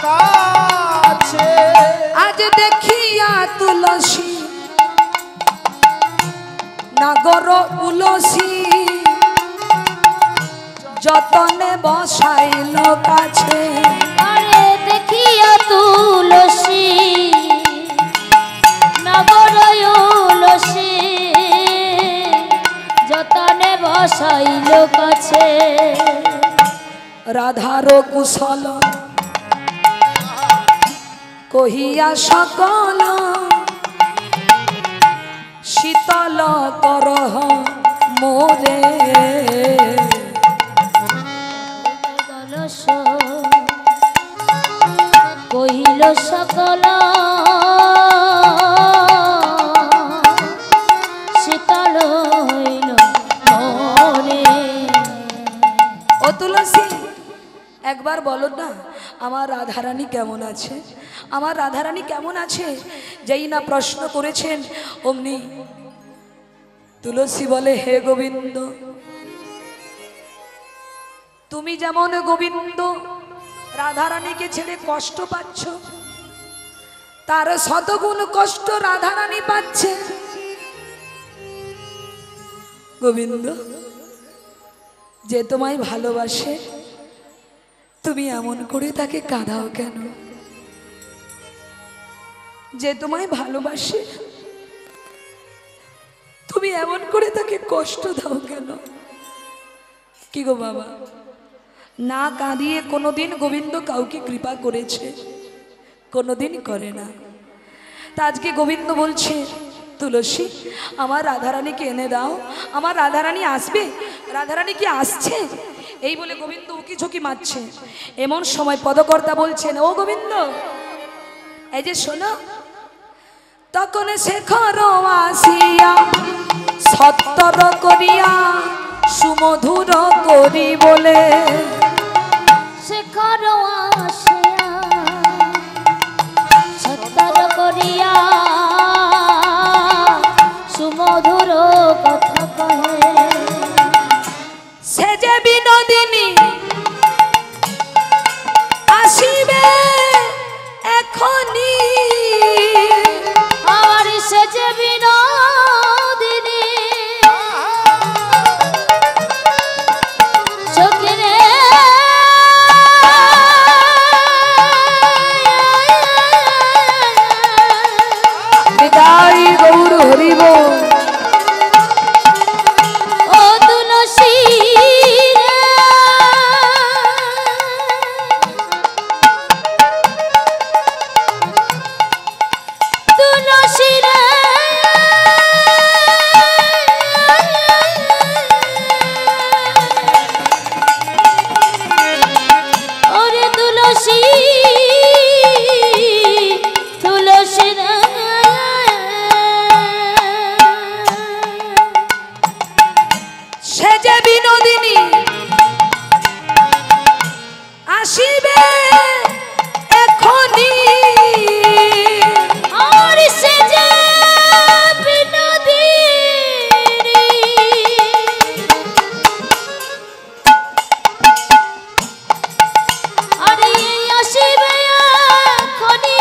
Speaker 3: কাছে
Speaker 1: আজ দেখিয়া তুলসী নাগর উলসী যতনে বসাইল কাছে
Speaker 2: আরে দেখিয়া তুলসী নগর উলসী যতনে বসাইল কাছে
Speaker 1: রাধার কুশল কহিয়া সকল শীতল করহ মোরে
Speaker 2: কলস কহিল সকল শীতল হইল মনে।
Speaker 1: ও তুলসী একবার বলো না আমার রাধারানী কেমন আছে, আমার রাধারানী কেমন আছে। যেই না প্রশ্ন করেছেন অমনি তুলসী বলে হে গোবিন্দ, তুমি যেমন গোবিন্দ রাধারানীকে ছেড়ে কষ্ট পাচ্ছ, তার শতগুণ কষ্ট রাধারানী পাচ্ছে। গোবিন্দ যে তোমায় ভালোবাসে তুমি এমন করে তাকে কাঁদাও কেন? যে তোমায় ভালোবাসে তুমি এমন করে তাকে কষ্ট দাও কেন? কি গো বাবা, না কাঁদিয়ে কোনোদিন গোবিন্দ কাউকে কৃপা করেছে? কোনোদিন করে না। তা আজকে গোবিন্দ বলছে তুলসী আমার রাধারানীকে এনে দাও, আমার রাধারানী আসবে। রাধারানী কি আসছে? এই বলে গোবিন্দ উকি ঝুঁকি মারছে। এমন সময় পদকর্তা বলছেন ও গোবিন্দ এই যে শোনো, তখন শেখর আসিয়া সত্তর করিয়া সুমধুর করি বলে
Speaker 2: শেখর আসিয়া সত্তর করিয়া সুমধুর কথা কহে
Speaker 1: সে যে বিনোদিনী আসিবে এখনি
Speaker 2: আর সে যে বিনোদিনী সখিরে
Speaker 1: বিদায় গৌর হরিব
Speaker 2: ও তুলসী তুলসী রে ওরে তুলসী তুলসী রে
Speaker 1: সে যে বিনোদিনী আসিবে এখনি
Speaker 2: আর সে যে বিনোদিনী আরে আসিবে এখনি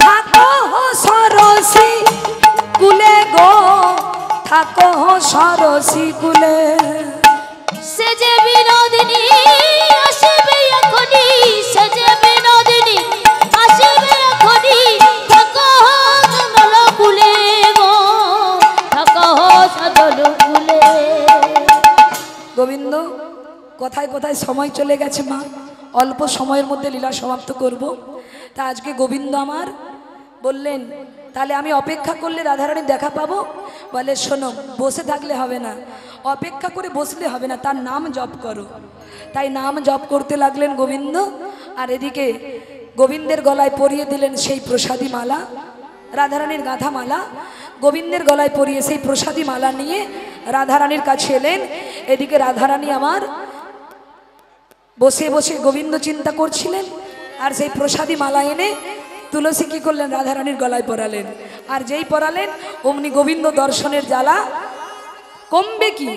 Speaker 1: থাকো সরসী কুলে গো, থাকো সরসী কুলে।
Speaker 2: সে যে বিনোদিনী আসিবে এখনি সে যে বিনোদিনী আসিবে এখনি থাকো সদল কুলে গো থাকো সদল কুলে।
Speaker 1: গোবিন্দ কোথায় কোথায় সময় চলে গেছে মা, অল্প সময়ের মধ্যে লীলা সমাপ্ত করব। তা আজকে গোবিন্দ আমার বললেন তাহলে আমি অপেক্ষা করলে রাধারানীর দেখা পাবো। বলে শোনো বসে থাকলে হবে না, অপেক্ষা করে বসলে হবে না, তার নাম জপ করো। তাই নাম জপ করতে লাগলেন গোবিন্দ। আর এদিকে গোবিন্দের গলায় পরিয়ে দিলেন সেই প্রসাদী মালা, রাধারানীর গাঁথা মালা গোবিন্দের গলায় পরিয়ে সেই প্রসাদী মালা নিয়ে রাধারানীর কাছে এলেন। এদিকে রাধারানী আমার বসে বসে গোবিন্দ চিন্তা করছিলেন, আর সেই প্রসাদী মালা এনে তুলসী কি করলেন, রাধারানীর গলায় পরালেন। আর যেই পরালেন অমনি গোবিন্দ দর্শনের জ্বালা কমবে কি,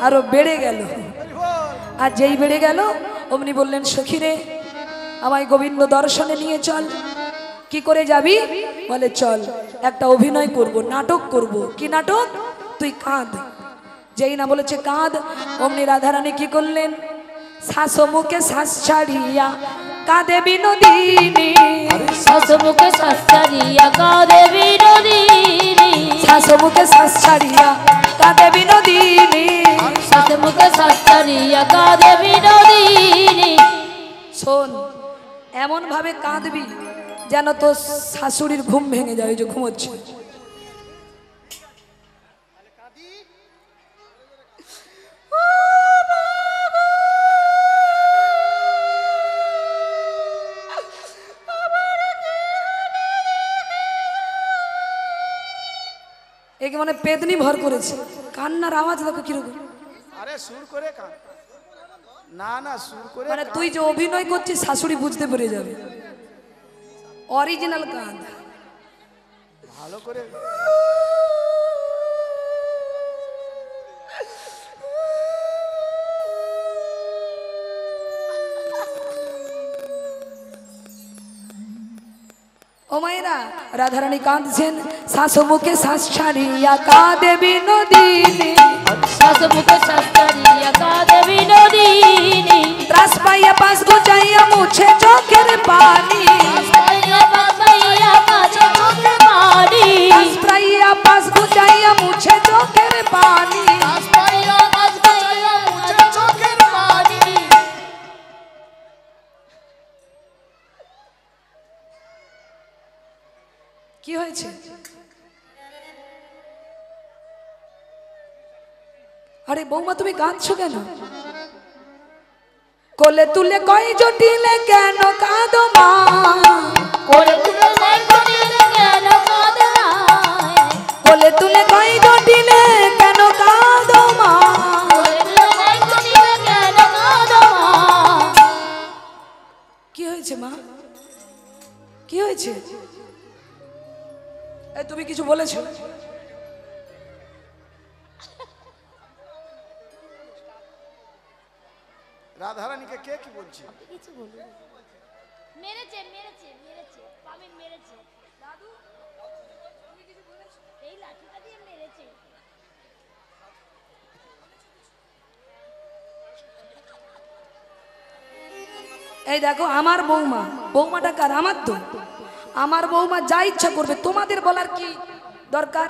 Speaker 1: আরো বেড়ে গেল। আর যেই বেড়ে গেল অমনি বললেন, সখী রে আমায় গোবিন্দ দর্শনে নিয়ে চল। কি করে যাবি? বলে চল একটা অভিনয় করব, নাটক করব। কি নাটক? তুই কাঁদ। যেই না বলেছে কাঁদ, অমনি রাধারানী কি করলেন, শ্বাস মুখে শ্বাস ছাড়িয়া কাঁদে বিনোদিনী।
Speaker 2: শ্বাস মুখে শ্বাস ছাড়িয়া কাঁদে বিনোদিনী।
Speaker 1: শ্বাস মুখে শ্বাস ছাড়িয়া কাঁদে বিনোদিনী।
Speaker 2: শ্বাস মুখে শ্বাস ছাড়িয়া কাঁদে বিনোদিনী।
Speaker 1: শোন, এমন ভাবে কাঁদবি যেন তো শাশুড়ির ঘুম ভেঙে যায়, ওই যে ঘুমোচ্ছে। একে মানে পেদনি ভর করেছে, কান্নার আওয়াজ দেখো কিরকম।
Speaker 3: আরে সুর করে কান, না না সুর করে
Speaker 1: মানে তুই যে অভিনয় করছিস শাশুড়ি বুঝতে পেরে যাবে, অরিজিনাল কাঁদ।
Speaker 3: ভালো করে।
Speaker 1: ও মায়েরা, রাধারানী কাঁদছেন, শ্বাস মুখে শ্বাস ছাড়িয়া কাঁদে বিনোদিনী।
Speaker 2: শ্বাস মুখে শ্বাস ছাড়িয়া কাঁদে বিনোদিনী।
Speaker 1: ত্রাস পাইয়া পাশ গোচাইয়া মুছে চোখের পানি।
Speaker 2: পাইয়া পাশ পাইয়া কাছে চোখের পানি।
Speaker 1: ত্রাস পাইয়া পাশ গোচাইয়া মুছে চোখের পানি।
Speaker 2: পাইয়া পাশ পাইয়া কাছে চোখের পানি।
Speaker 1: কি হয়েছে? আরে বৌমা তুমি কাঁদছো কেন? কোলে তুলে কই জটিলে কেন কাঁদো মা?
Speaker 2: কোলে তুলে কই জটিলে কেন কাঁদো মা?
Speaker 1: কোলে তুলে কই জটিলে কেন কাঁদো মা?
Speaker 2: কোলে তুলে কই জটিলে কেন কাঁদো মা?
Speaker 1: কি হয়েছে মা? কি হয়েছে? এই তুমি কিছু বলেছো?
Speaker 3: রাধারানীকে কে কি বলছে?
Speaker 2: কিছু বলুন। মেরেছে মেরেছে মেরেছে, পামিন মেরেছে। দাদু তুমি কিছু বলেছো? এই লাঠিটা দিয়ে মেরেছে।
Speaker 1: এই দেখো আমার বৌমা, বৌমাটা কার? আমার তো। আমার বৌমা যা ইচ্ছা করবে, তোমাদের বলার কি দরকার?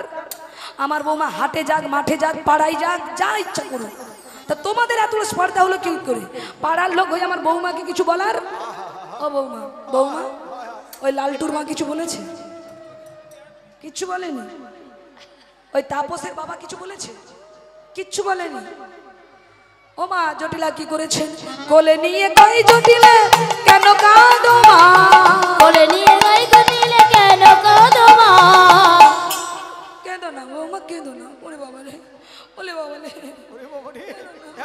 Speaker 1: আমার বৌমা হাটে যাক, মাঠে যাক, পাড়ায় যাক, যা ইচ্ছা করুক। তা তোমাদের এত স্পর্ধা হলো কি করে? পাড়ার লোক হয়ে আমার বৌমাকে কিছু বলার? ও বৌমা, বৌমা ওই লালটুর মা কিছু বলেছে? কিচ্ছু বলেনি। ওই তাপসের বাবা কিছু বলেছে? কিচ্ছু বলেনি। ও মা, জটিলা কি করেছেন? কোলে নিয়ে কই জটিলে কেন কাঁদো মা?
Speaker 2: কোলে নিয়ে কই জটিলে কেন কাঁদো মা?
Speaker 1: কেঁদো না বৌমা, কেঁদো না। ওরে বাবা রে, ওলে বাবা রে,
Speaker 3: ওরে বাবা রে,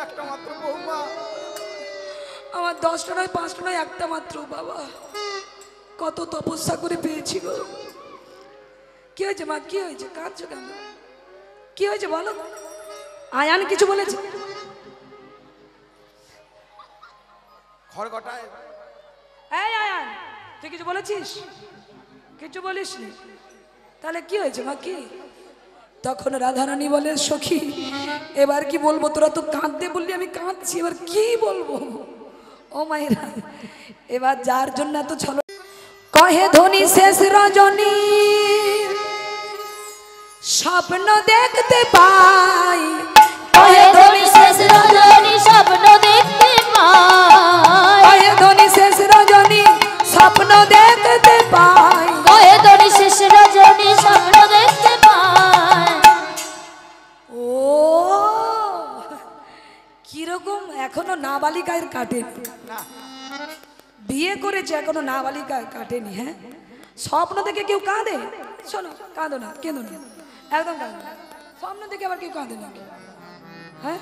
Speaker 3: একটা মাত্র বৌমা।
Speaker 1: আমার 10টা নয়, 5টা নয়, একটা মাত্র বাবা। কত তপস্যা করে পেয়েছি গো। কি হয়েছে মা? কি হয়েছে? কাঁদছো কেন? কি হয়েছে বলো? আয়ান কিছু বলেছে?
Speaker 3: খড়গটায়
Speaker 1: এই আয়ান, তুই কিছু বলেছিস? কিছু বলিস নি? তাহলে কি হয়েছে মা? কি? তখন রাধারানী বলে, সখী এবার কি বলবো? তোরা তো কাঁদতে বললি, আমি কাঁদছি, এবার কি বলবো? ও মায়েরা, এবার যার জন্য এত ছল কহে ধনী শেষ রজনী স্বপ্ন দেখতে পাই।
Speaker 2: কহে ধনী শেষ রজনী স্বপ্ন দেখতে পাই।
Speaker 1: কহে ধনী শেষ রজনী স্বপ্ন দেখতে পাই।
Speaker 2: কহে ধনী শেষ রজনী স্বপ্ন দেখতে পাই।
Speaker 1: ও কিরকম, এখনো নাবালিকায় কাটেনি। বিয়ে করেছে এখনো নাবালিকায় কাটেনি। হ্যাঁ, স্বপ্ন দেখে কেউ কাঁদে? শোনো, কাঁদো না, কেঁদো না, একদম কাঁদো না। স্বপ্ন দেখে আবার কেউ কাঁদে নাকি? হ্যাঁ,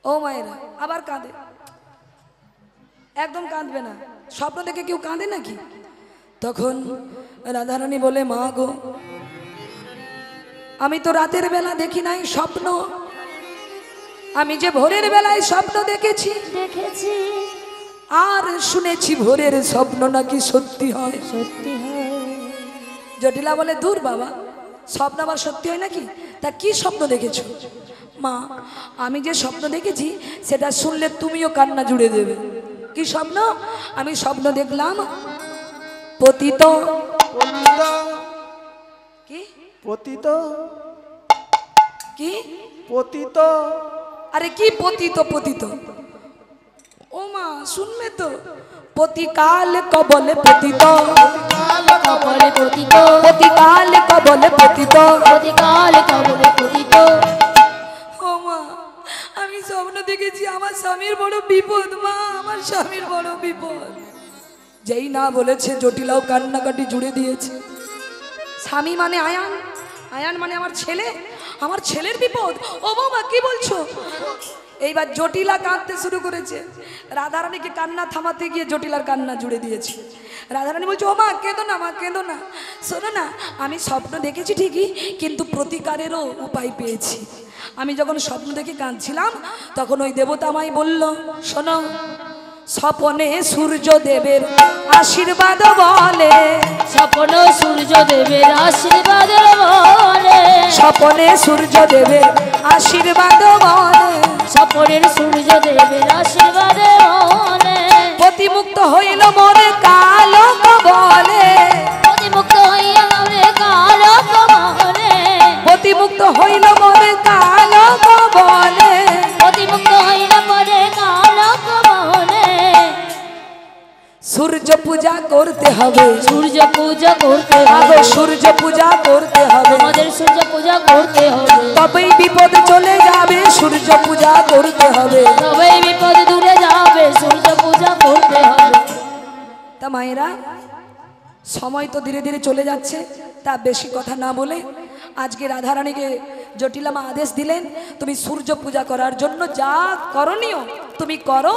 Speaker 1: ও মায়েরা আবার কাঁদে? একদম কাঁদবে না। স্বপ্ন দেখে কেউ কাঁদে নাকি? তখন রাধারানী বলে, মা গো, আমি তো রাতের বেলা দেখি নাই স্বপ্ন, আমি যে ভোরের বেলায় স্বপ্ন দেখেছি
Speaker 2: দেখেছি
Speaker 1: আর শুনেছি ভোরের স্বপ্ন নাকি সত্যি হয়।
Speaker 2: সত্যি হয়।
Speaker 1: জটিলা বলে, দূর বাবা, স্বপ্ন আবার সত্যি হয় নাকি? তা কি স্বপ্ন দেখেছো? মা, আমি যে স্বপ্ন দেখেছি সেটা শুনলে তুমিও কান্না জুড়ে দেবে। কি স্বপ্ন? আমি স্বপ্ন দেখলাম পতিত।
Speaker 3: পতিত
Speaker 1: কি
Speaker 3: পতিত
Speaker 1: কি
Speaker 3: পতিত
Speaker 1: আরে কি পতিত? পতিত ও মা, শুনবে তো, পতিকাল কবলে পতিত,
Speaker 2: কবলে পতিত,
Speaker 1: পতিকাল কবলে পতিত।
Speaker 2: পতিকালে কবলে পতিত।
Speaker 1: ও মা, আমি স্বপ্ন দেখেছি আমার স্বামীর বড় বিপদ। মা, আমার স্বামীর বড় বিপদ। যেই না বলেছে জটিলাও কান্নাকাটি জুড়ে দিয়েছে। স্বামী মানে আয়ান, আয়ান মানে আমার ছেলে, আমার ছেলের বিপদ। ও বাবা, কি বলছো? এইবার জটিলা কাঁদতে শুরু করেছে। রাধারানীকে কান্না থামাতে গিয়ে জটিলার কান্না জুড়ে দিয়েছে। রাধারানী বলছে, ও মা কেঁদো না, মা কেঁদো না। শোনো না, আমি স্বপ্ন দেখেছি ঠিকই, কিন্তু প্রতিকারেরও উপায় পেয়েছি। আমি যখন স্বপ্ন দেখে কাঁদছিলাম তখন ওই দেবতা আমায় বলল, শোনো, স্বপনে সূর্য দেবের আশীর্বাদ বলে,
Speaker 2: স্বপ্ন সূর্য দেবের আশীর্বাদ বলে,
Speaker 1: স্বপনে সূর্য দেবের আশীর্বাদ বলে,
Speaker 2: স্বপনের সূর্য দেবের আশীর্বাদ বলে,
Speaker 1: প্রতিমুক্ত হইল মনে কালো বলে,
Speaker 2: প্রতিমুক্ত হইয়া মনে কালো বলে,
Speaker 1: প্রতিমুক্ত হইল মনে কালো বলে,
Speaker 2: প্রতিমুক্ত হইয়া মনে কালো বলে।
Speaker 1: সূর্য পূজা করতে হবে,
Speaker 2: সূর্য পূজা করতে
Speaker 1: আগে
Speaker 2: হবে,
Speaker 1: সূর্য পূজা করতে হবে,
Speaker 2: আমাদের সূর্য পূজা করতে হবে,
Speaker 1: তবেই বিপদ চলে যাবে। সূর্য পূজা করতে হবে,
Speaker 2: তবেই বিপদ দূরে যাবে। সূর্য পূজা করতে হবে।
Speaker 1: তা মায়েরা, সময় তো ধীরে ধীরে চলে যাচ্ছে, তা বেশি কথা না বলে আজকে রাধারানীকে জটিলামা আদেশ দিলেন, তুমি সূর্য পূজা করার জন্য যা করণীয় তুমি করো,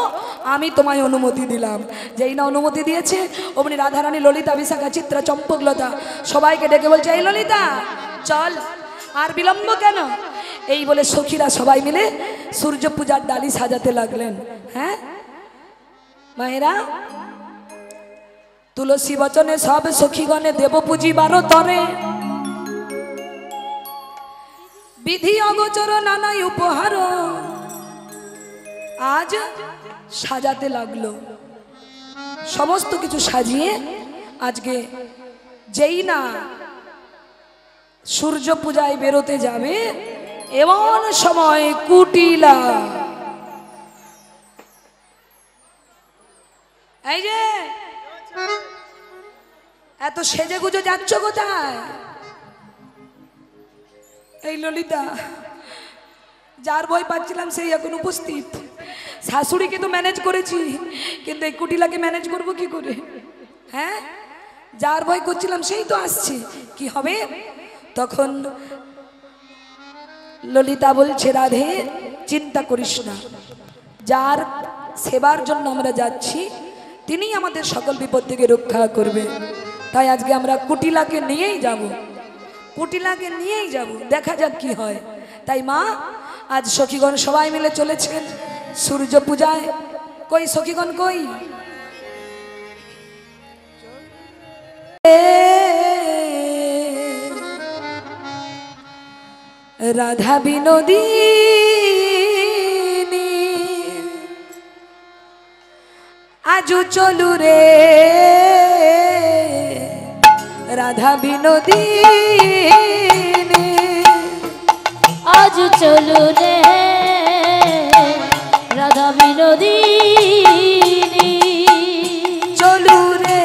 Speaker 1: আমি তোমায় অনুমতি দিলাম। যেই না অনুমতি দিয়েছে অমনি রাধারানী, ললিতা, বিশাখা, চিত্রা, চম্পকলতা সবাইকে ডেকে বলছে, এই ললিতা চল, আর বিলম্ব কেন? এই বলে সখীরা সবাই মিলে সূর্য পূজার ডালি সাজাতে লাগলেন। হ্যাঁ মায়েরা, তুলসী বচনে সব সখীগণে দেব পুজিবার তরে, বিধি অগোচর নানাই উপহার আজ সাজাতে লাগলো। সমস্ত কিছু সাজিয়ে আজকে যেই না সূর্য পূজায় বেরোতে যাবে, এমন সময় কুটিলা, এই যে এত সেজে গুজে যাচ্ছ কোথায়? এই ললিতা, যার ভয় পাচ্ছিলাম সেই এখন উপস্থিত। শাশুড়িকে তো ম্যানেজ করেছি, কিন্তু এই কুটিলাকে ম্যানেজ করবো কি করে? হ্যাঁ, যার ভয় করছিলাম সেই তো আসছে, কি হবে? তখন ললিতা বলছে, রাধে চিন্তা করিস না, যার সেবার জন্য আমরা যাচ্ছি তিনিই আমাদের সকল বিপদ থেকে রক্ষা করবে। তাই আজকে আমরা কুটিলাকে নিয়েই যাব, কুটিলাকে নিয়েই যাব, দেখা যাক কি হয়। তাই মা, আজ সখীগণ সবাই মিলে চলেছেন সূর্য পূজায়। কই সখীগণ কই? রাধা বিনোদিনী আজু চলু রে, রাধা বিনোদিনী
Speaker 2: আজ চলু রে, রাধা বিনোদিনী
Speaker 1: চলু রে,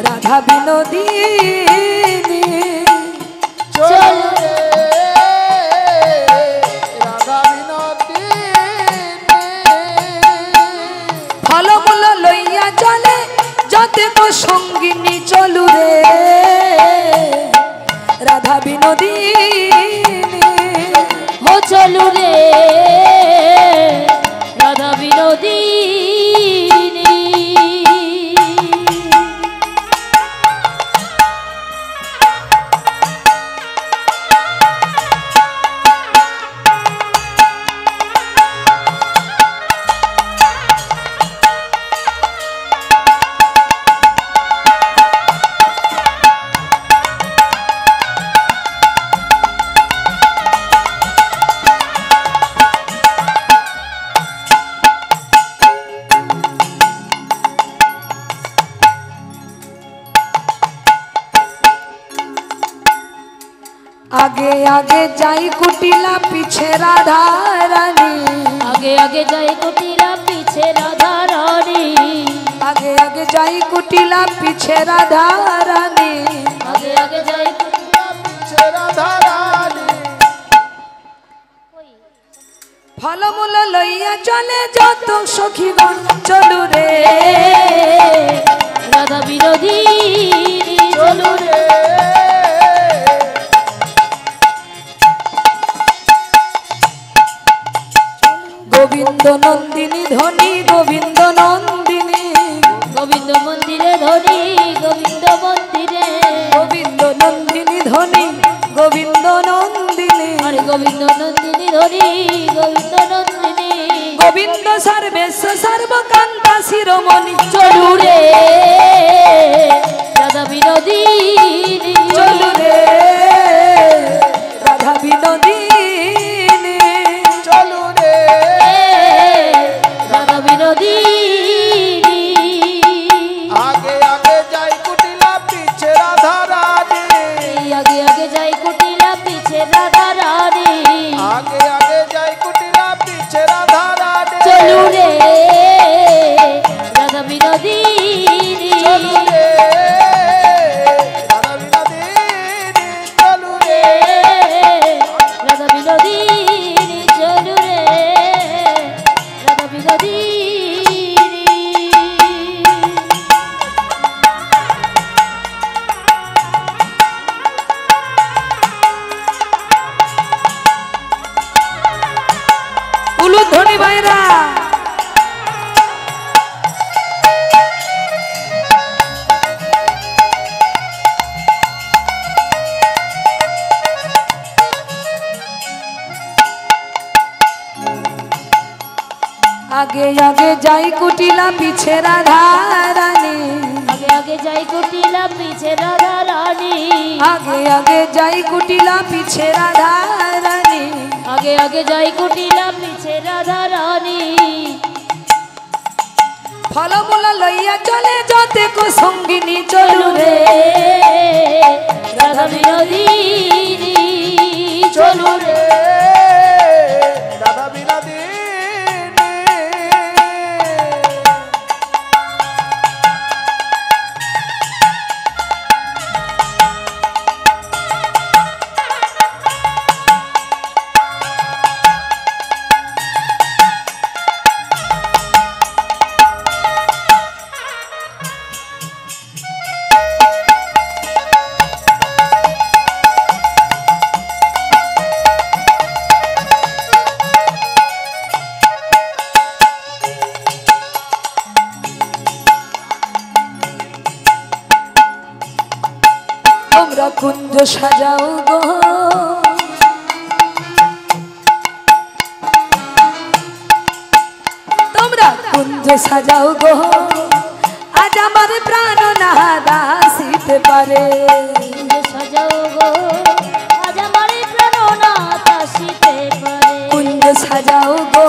Speaker 1: রাধা বিনোদিনী
Speaker 3: চল রে রাধা বিনোদিনী।
Speaker 1: ফলমূল লইয়া চলে যতে গো সঙ্গিনী চলু রে, বিনোদিনী
Speaker 2: ও চলু রে রাধা বিনোদিনী।
Speaker 1: आगे आगे जाई कुटिला पीछे राधा रानी
Speaker 2: आगे आगे जाए कुटिला पीछे राधा रानी
Speaker 1: आगे आगे जाई कुटिला पीछे राधा रानी
Speaker 2: आगे आगे जाए कुटिला
Speaker 3: पीछे राधा रानी
Speaker 1: फलमूल लइया चले যত সখীগণ চলু রে
Speaker 2: राधा বিনোদিনী চলু রে।
Speaker 1: গোবিন্দ নন্দিনী ধনী গোবিন্দ নন্দিনী
Speaker 2: গোবিন্দ মন্দিরে ধনী গোবিন্দ মন্দিরে
Speaker 1: গোবিন্দ নন্দিনী ধনী গোবিন্দ নন্দিনী
Speaker 2: আরে গোবিন্দ নন্দিনী ধনী গোবিন্দ নন্দিনী
Speaker 1: গোবিন্দ সর্বেশ্ব সর্বকান্তা শিরোমণি
Speaker 2: চলু রে রাধা বিনোদিনী
Speaker 1: চলু রে রাধা বিনোদিনী
Speaker 3: চলু রে
Speaker 2: রাধা বিনোদিনী।
Speaker 3: आगे आगे जाई कुटिला पीछे राधा रानी
Speaker 2: आगे आगे जाए कुटिला पीछे राधा रानी
Speaker 3: आगे आगे जाई कुटिला पीछे राधा रानी
Speaker 2: चलू रे राधा বিনোদিনী
Speaker 3: चलू रे राधा विनोदिनी चलू रे
Speaker 2: রাধা বিনোদিনী চলু রে রাধা বিনোদিনী।
Speaker 1: উলুধ্বনি ভাইরা आगे आगे जाई कुटिला पीछे राधा रानी
Speaker 2: आगे आगे जाए कुटिला पीछे राधा रानी
Speaker 1: आगे आगे जाई कुटिला पीछे राधा रानी
Speaker 2: आगे आगे जाए कुटिला पीछे राधा रानी
Speaker 1: फलमूल लइया चले जते को संगिनी चलू रे
Speaker 2: राधा বিনোদিনী
Speaker 3: चलू रे राधा विनोदिनी
Speaker 1: তোমরা কুঞ্জ সাজাও গো তোমরা কুঞ্জ সাজাও গো আজ আমার প্রাণ না দাসিতে পারে
Speaker 2: সাজাও গো আজ আমার প্রাণ না আসিতে পারে
Speaker 1: কুঞ্জ সাজাও গো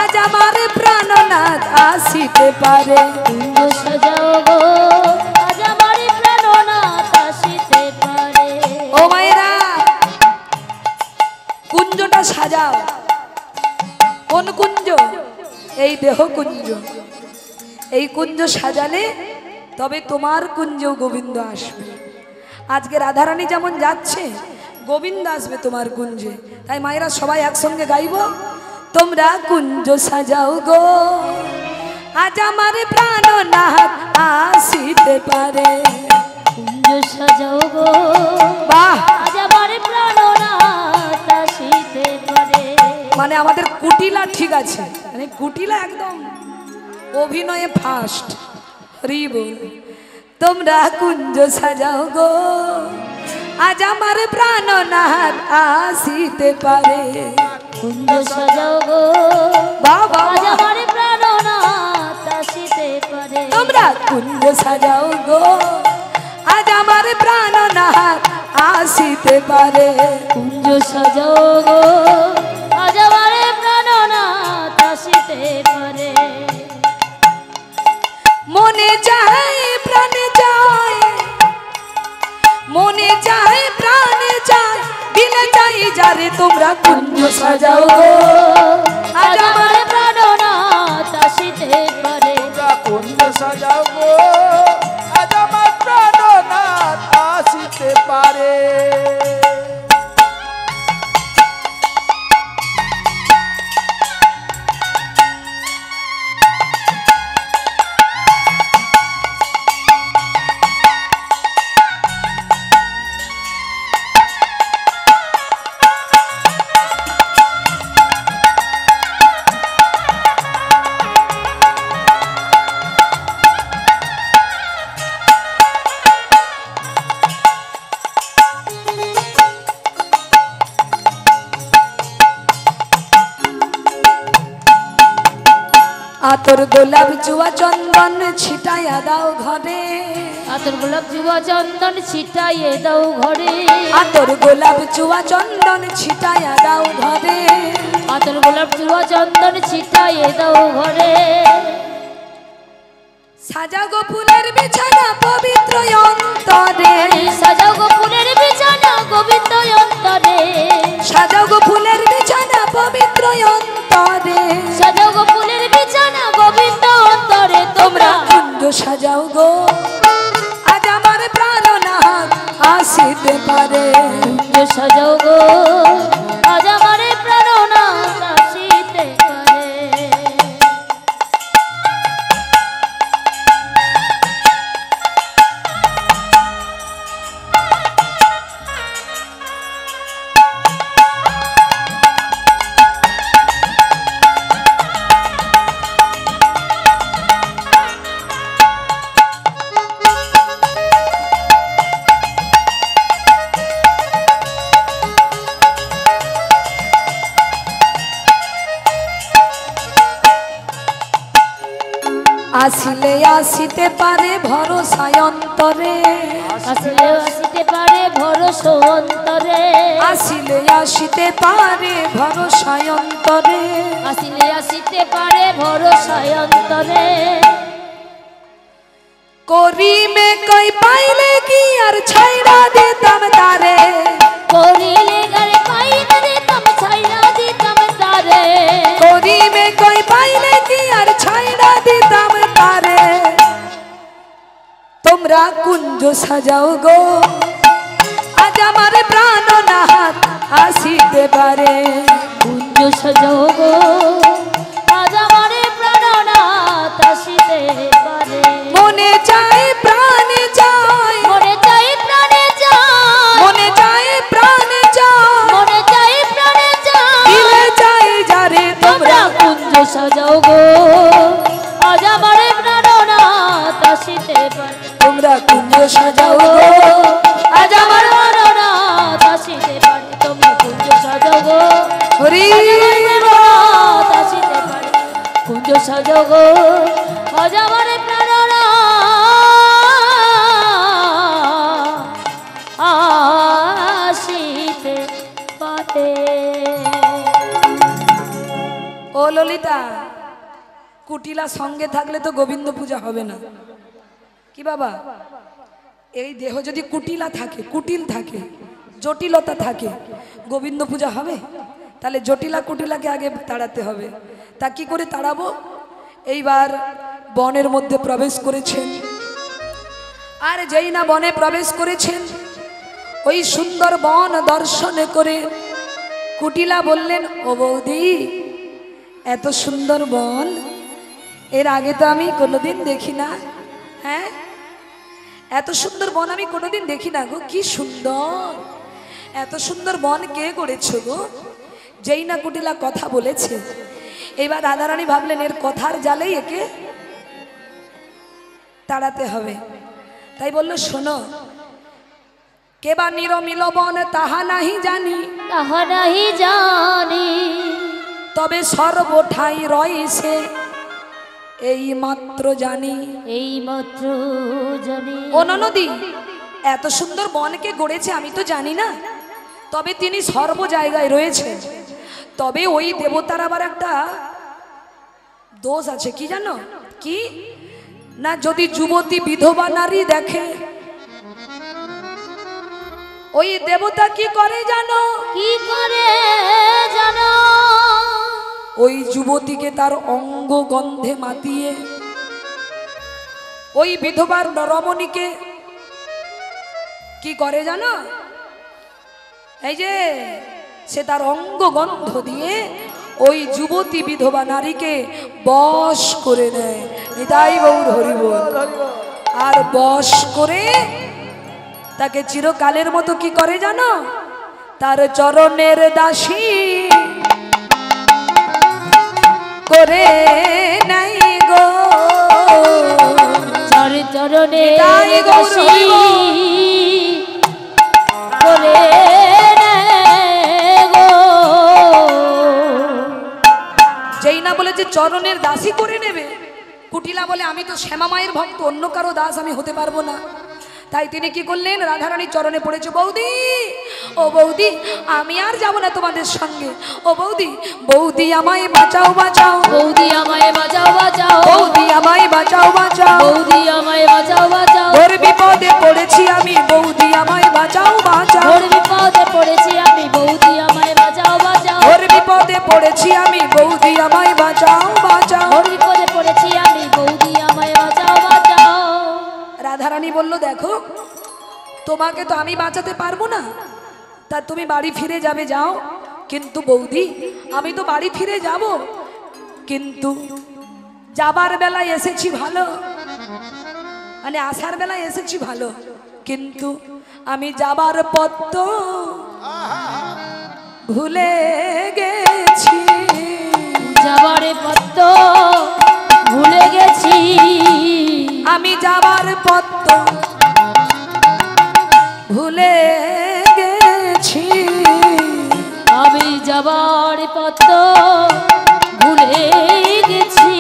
Speaker 1: আজ আমার প্রাণ না আসিতে পারে
Speaker 2: কুঞ্জ সাজাও গো আজ আমার প্রাণ না আসিতে পারে।
Speaker 1: ও মায়েরা কুঞ্জটা সাজাও কোন কুঞ্জ এই দেহ কুঞ্জ এই কুঞ্জ সাজালে তবে তোমার কুঞ্জ গোবিন্দ আসবে আজকে রাধারানী যেমন যাচ্ছে গোবিন্দ আসবে তোমার কুঞ্জে তাই মায়েরা সবাই একসঙ্গে গাইবো তোমরা কুঞ্জ সাজাও গো আজ আমার প্রাণ না আসিতে পারে
Speaker 2: কুঞ্জ সাজাও গো
Speaker 1: বাহ
Speaker 2: আজ
Speaker 1: কুটিলা ঠিক আছে, মানে কুটিলা একদম অভিনয়ে ফার্স্ট। হরি বল। তোমরা কুঞ্জ সাজাও গো, আজ আমার প্রাণনাথ আসিতে পারে।
Speaker 2: কুঞ্জ সাজাও গো
Speaker 1: বাবা
Speaker 2: আজ আমার প্রাণনাথ আসিতে পারে।
Speaker 1: তোমরা কুঞ্জ সাজাও গো, আজ আমার প্রাণনাথ আসিতে পারে।
Speaker 2: কুঞ্জ সাজাও গো আজ আমার প্রাণনাথ আসিতে পারে।
Speaker 1: মনে চায় প্রাণে চায়, মনে চায় প্রাণে চায়, দিলে চাই যারে। তোমরা কুঞ্জ সাজাও গো,
Speaker 2: আজ আমার প্রাণনাথ আসিতে পারে।
Speaker 3: তোমরা কুঞ্জ সাজাও গো, আজ আমার প্রাণনাথ আসিতে পারে।
Speaker 1: আতর গোলাপ জুয়া চন্দন ছিটাইয়া দাও ঘরে।
Speaker 2: আতর গোলাপ জুয়া চন্দন ছিটাইয়ে দাও ঘরে।
Speaker 1: আতর গোলাপ জুয়া চন্দন ছিটাইয়া দাও ঘরে।
Speaker 2: আতর গোলাপ জুয়া চন্দন ছিটাইয়ে দাও ঘরে।
Speaker 1: সাজাও গো ফুলের বিছানা পবিত্র অন্তরে।
Speaker 2: সাজাও গো ফুলের বিছানা গোবিন্দ অন্তরে।
Speaker 1: সাজাও গো ফুলের বিছানা পবিত্র অন্তরে।
Speaker 2: সাজাও গো ফুলের বিছানা গোবিন্দ অন্তরে।
Speaker 1: তোমরা
Speaker 2: তোমরা
Speaker 1: কুঞ্জ সাজাও গো, আজ আমার প্রাণনাথ আসিতে পারে।
Speaker 2: কুঞ্জ সাজাও গো আজ আমার প্রাণনাথ আসিতে পারে।
Speaker 1: আসিলে আসিতে পারে ভরসায় অন্তরে।
Speaker 2: আসিলে আসিতে পারে ভরসা অন্তরে।
Speaker 1: আসিলে আসিতে পারে ভরসায় অন্তরে।
Speaker 2: আসিলে আসিতে পারে ভরসা অন্তরে।
Speaker 1: করিমে কই পাইলে কি আর ছাইড়া দিতাম তারে।
Speaker 2: করিলে গারে পাইলে দিতাম ছাইড়া দিতাম তারে।
Speaker 1: করিমে কই পাইলে কি আর ছাইড়া দিতাম তারে। তোমরা কুঞ্জ সাজাও গো, আজ আমার প্রাণনাথ আসিতে পারে।
Speaker 2: কুঞ্জ সাজাও গো আজ আমার প্রাণনাথ আসিতে পারে।
Speaker 1: মনে চায় প্রাণে চায়,
Speaker 2: মনে চাই প্রাণে চাই।
Speaker 1: মনে চায় প্রাণে চায়,
Speaker 2: মনে চাই প্রাণে চাই।
Speaker 1: দিলে চাই যারে।
Speaker 2: তোমরা
Speaker 1: তোমরা
Speaker 2: কুঞ্জ সাজাও গো আজ আমার প্রাণনাথ আসিতে পারে।
Speaker 1: তোমরা কুঞ্জ সাজাও গো,
Speaker 2: আজ আমার প্রাণনাথ আসিতে পারে। তোমরা কুঞ্জ সাজাও গো
Speaker 1: হরি
Speaker 2: প্রাণনাথ আসিতে পারে। কুঞ্জ সাজাও গো আজ আমার প্রাণনাথ আসিতে পারে।
Speaker 1: ও ললিতা, কুটিলা সঙ্গে থাকলে তো গোবিন্দ পূজা হবে না। কি বাবা, এই দেহ যদি কুটিলা থাকে, কুটিল থাকে, জটিলতা থাকে, গোবিন্দ পূজা হবে? তাহলে জটিলা কুটিলাকে আগে তাড়াতে হবে। তা কি করে তাড়াবো? এইবার বনের মধ্যে প্রবেশ করেছেন, আর যেই না বনে প্রবেশ করেছেন, ওই সুন্দর বন দর্শন করে কুটিলা বললেন, ও বৌদি, এত সুন্দর বন এর আগে তো আমি কোনোদিন দেখি না। হ্যাঁ, এত সুন্দর বন আমি কোনোদিন দেখি না গো। কি সুন্দর, এত সুন্দর বন কে করেছো গো? যেই না কুটিলা কথা বলেছে, এবার রাধারানী ভাবলেন এর কথার জালেই একে তাড়াতে হবে। তাই বলল, শোনো, কেবা নিরমিলবন তাহা নাহি জানি,
Speaker 2: তাহা নাহি জানি,
Speaker 1: তবে সর্বঠাই রয়েছে এই মাত্র জানি।
Speaker 2: এই মাত্র জানি।
Speaker 1: ও ননদি, এত সুন্দর বনকে গড়েছে আমি তো জানি না, তবে তিনি সর্ব জায়গায় রয়েছেন। তবে ওই দেবতার আবার একটা দোষ আছে, কি জানো? কি না, যদি যুবতী বিধবা নারী দেখে, ওই দেবতা কি করে জানো?
Speaker 2: কি করে জানো?
Speaker 1: ওই যুবতীকে তার অঙ্গ গন্ধে মাতিয়ে ওই বিধবার রমণীকে কি করে জানো? এই যে সে তার অঙ্গ গন্ধ দিয়ে ওই যুবতী বিধবা নারীকে বশ করে নেয়। নিতাই গৌর হরি বল। আর বশ করে তাকে চিরকালের মতো কি করে জানো? তার চরণের দাসী করে নাই গো।
Speaker 2: চরণে
Speaker 1: নিতাই গৌর হরি বল।
Speaker 2: করে নেয় গো।
Speaker 1: যেই না বলে যে চরণের দাসী করে নেবে, কুটিলা বলে আমি তো শ্যামা মায়ের ভক্ত, অন্য কারো দাস আমি হতে পারবো না। তাই তিনি কি করলেন? রাধারানীর চরণে পড়েছে, বৌদি ও বৌদি, আমি আর যাব না তোমাদের সঙ্গে। ও বৌদি, বৌদি আমায় বাঁচাও বাঁচাও,
Speaker 2: বৌদি আমায় বাঁচাও বাঁচাও,
Speaker 1: বৌদি আমায় বাঁচাও বাঁচাও,
Speaker 2: বৌদি আমায় বাঁচাও বাঁচাও,
Speaker 1: ঘোর বিপদে পড়েছি আমি, বৌদি আমায় বাঁচাও বাঁচাও,
Speaker 2: ঘোর বিপদে পড়েছি আমি, বৌদি আমায় বাঁচাও বাঁচাও,
Speaker 1: ঘোর বিপদে পড়েছি আমি, বৌদি আমায় বাঁচাও বাঁচাও।
Speaker 2: ঘোর বিপদে পড়েছি আমি, বৌদি আমায় বাঁচাও বাঁচাও।
Speaker 1: রাধারানী বলল, দেখো তোমাকে তো আমি বাঁচাতে পারবো না, তা তুমি বাড়ি ফিরে যাবে, যাও। কিন্তু বৌদি, আমি তো বাড়ি ফিরে যাব, কিন্তু যাবার বেলায় এসেছি ভালো, মানে আসার বেলায় এসেছি ভালো, কিন্তু আমি যাবার পথ তো ভুলে গেছি।
Speaker 2: যাবার পথ তো ভুলে গেছি,
Speaker 1: আমি যাবার পথ তো ভুলে গেছি,
Speaker 2: আমি যাবার পথ তো ভুলে গেছি।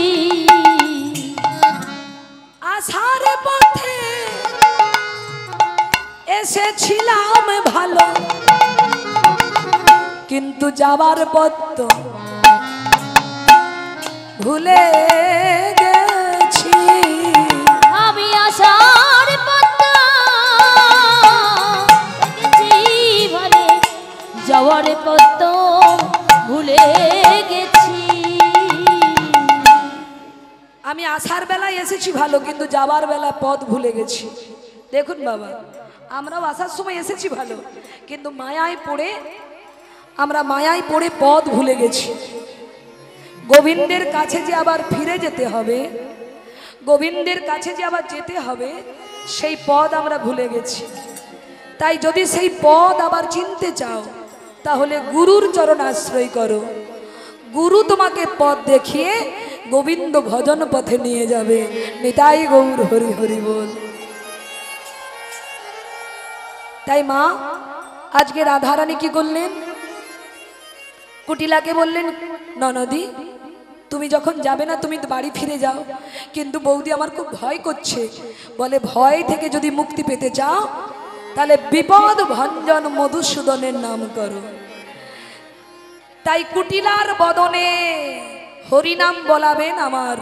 Speaker 1: আসার পথে এসেছিলাম ভালো, কিন্তু যাবার পথ তো ভুলে গেছি।
Speaker 2: আমি আসার পথ গেছি ভালো, যাওয়ার পথ ভুলে গেছি।
Speaker 1: আমি আসার বেলায় এসেছি ভালো, কিন্তু যাবার বেলা পথ ভুলে গেছি। দেখুন বাবা, আমরাও আসার সময় এসেছি ভালো, কিন্তু মায়ায় পড়ে আমরা মায়ায় পড়ে পথ ভুলে গেছি। গোবিন্দের কাছে যে আবার ফিরে যেতে হবে, গোবিন্দের কাছে যে আবার যেতে হবে, সেই পথ আমরা ভুলে গেছি। তাই যদি সেই পথ আবার চিনতে চাও, তাহলে গুরুর চরণ আশ্রয় করো। গুরু তোমাকে পথ দেখিয়ে গোবিন্দ ভজন পথে নিয়ে যাবে। নিতাই গৌর হরি হরি বল। তাই মা আজকে রাধারানী কি করলেন? কুটিলাকে বললেন, ননদি তুমি যখন যাবে না, তুমি তো বাড়ি ফিরে যাও, কিন্তু বৌদি আমার খুব ভয় করছে। বলে, ভয় থেকে যদি মুক্তি পেতে চাও, তাহলে বিপদ ভঞ্জন মধুসূদনের নাম করো। তাই কুটিলার বদনে হরিনাম বলাবেন আমার।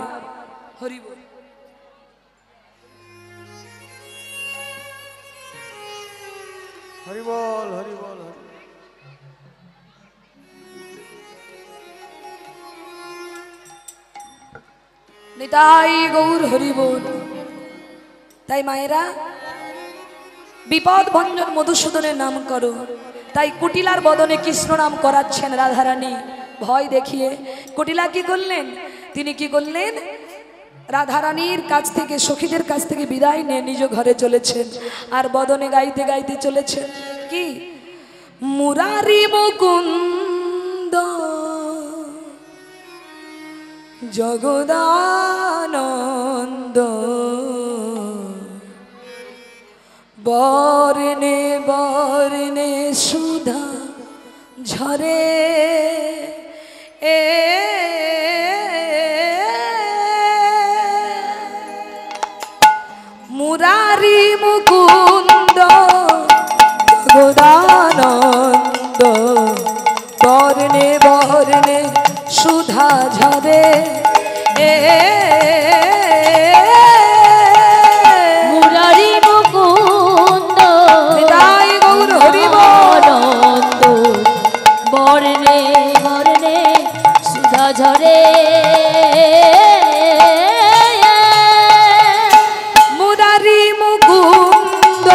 Speaker 1: হরি বল।
Speaker 3: হরি বল, হরি বল, হরি বল।
Speaker 1: নিতাই গৌর হরি বল। তাই মায়েরা, বিপদ ভঞ্জন মধুসূদনের নাম করো। তাই কুটিলার বদনে কৃষ্ণ নাম করাচ্ছেন রাধারানী ভয় দেখিয়ে। কুটিলা কি করলেন? তিনি কি করলেন? রাধারানীর কাছ থেকে, সখীদের কাছ থেকে বিদায় নিয়ে নিজ ঘরে চলেছেন, আর বদনে গাইতে গাইতে চলেছেন কি, মুরারি মুকুন্দ জগদানন্দ বর্ণে বর্ণে সুধা ঝরে এ মুরারি মুকুন্দ জগদানন্দ বর্ণে বর্ণে সুধা ঝরে এ
Speaker 2: মুরারি মুকুন্দ
Speaker 1: নিতাই গৌর হরি বল।
Speaker 2: আনন্দ বর্ণে বর্ণে সুধা ঝরে
Speaker 1: মুরারি মুকুন্দ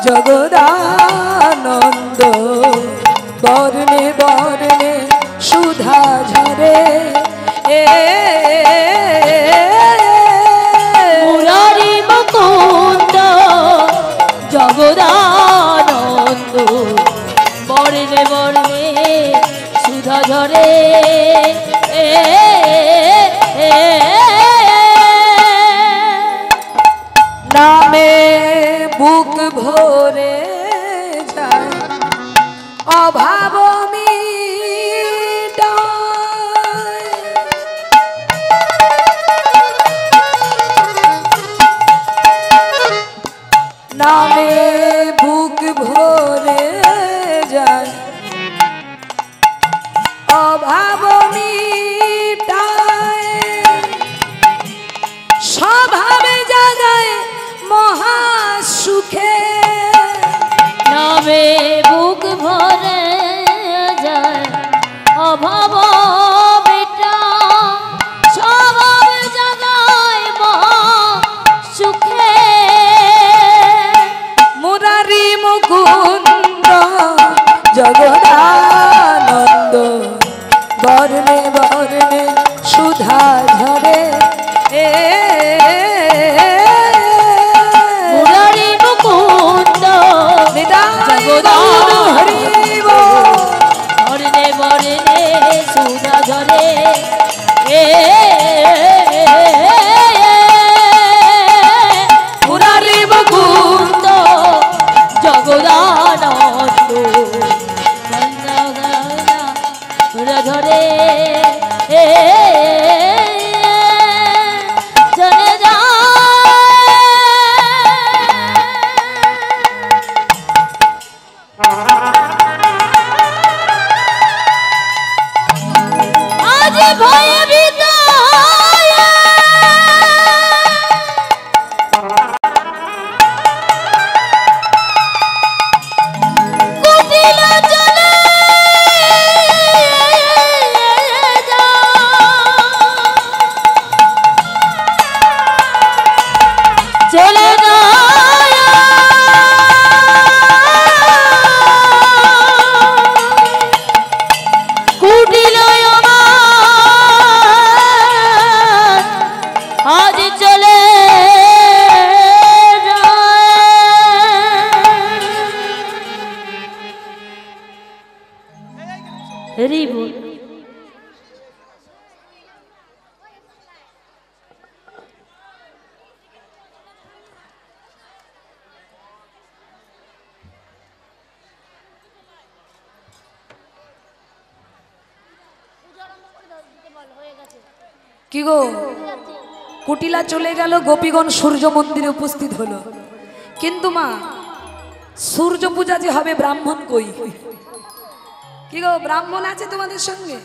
Speaker 1: জগদানন্দ বর্ণে বর্ণে সুধা ঝরে এ
Speaker 2: মুরারি মুকুন্দ জগদানন্দ বর্ণে বর্ণে সুধা ঝরে
Speaker 1: নামে বুক ভরে যায় অভাব মিটায়। নামে বুক ভরে যায় অভাব মিটায়। স্বভাবে জাগায় মহা সুখে
Speaker 2: নামে বুক ভরে যায় অভাব বেটা স্বভাব জাগায় মহা সুখে
Speaker 1: মুরারি মুকুন্দ জগদানন্দ বর্ণে বর্ণে সুধা ঝরে এ
Speaker 2: মুরারি মুকুন্দ
Speaker 1: জগদানন্দ হরি বল।
Speaker 2: বর্ণে বর্ণে সুধা ঝরে
Speaker 1: মুরারি মুকুন্দ
Speaker 2: জগদানন্দ সুধা ঝরে জনে আজ ভয়ে বিদায় কুটিল চলে চলে কুটিল আজ চলে রিবু
Speaker 1: কি গো কুটিলা চলে গেল গোপীগণ সূর্য মন্দিরে উপস্থিত হলো কিন্তু মা সূর্য পূজা যে হবে ব্রাহ্মণ কই কি গো ব্রাহ্মণ আছে তোমাদের সঙ্গে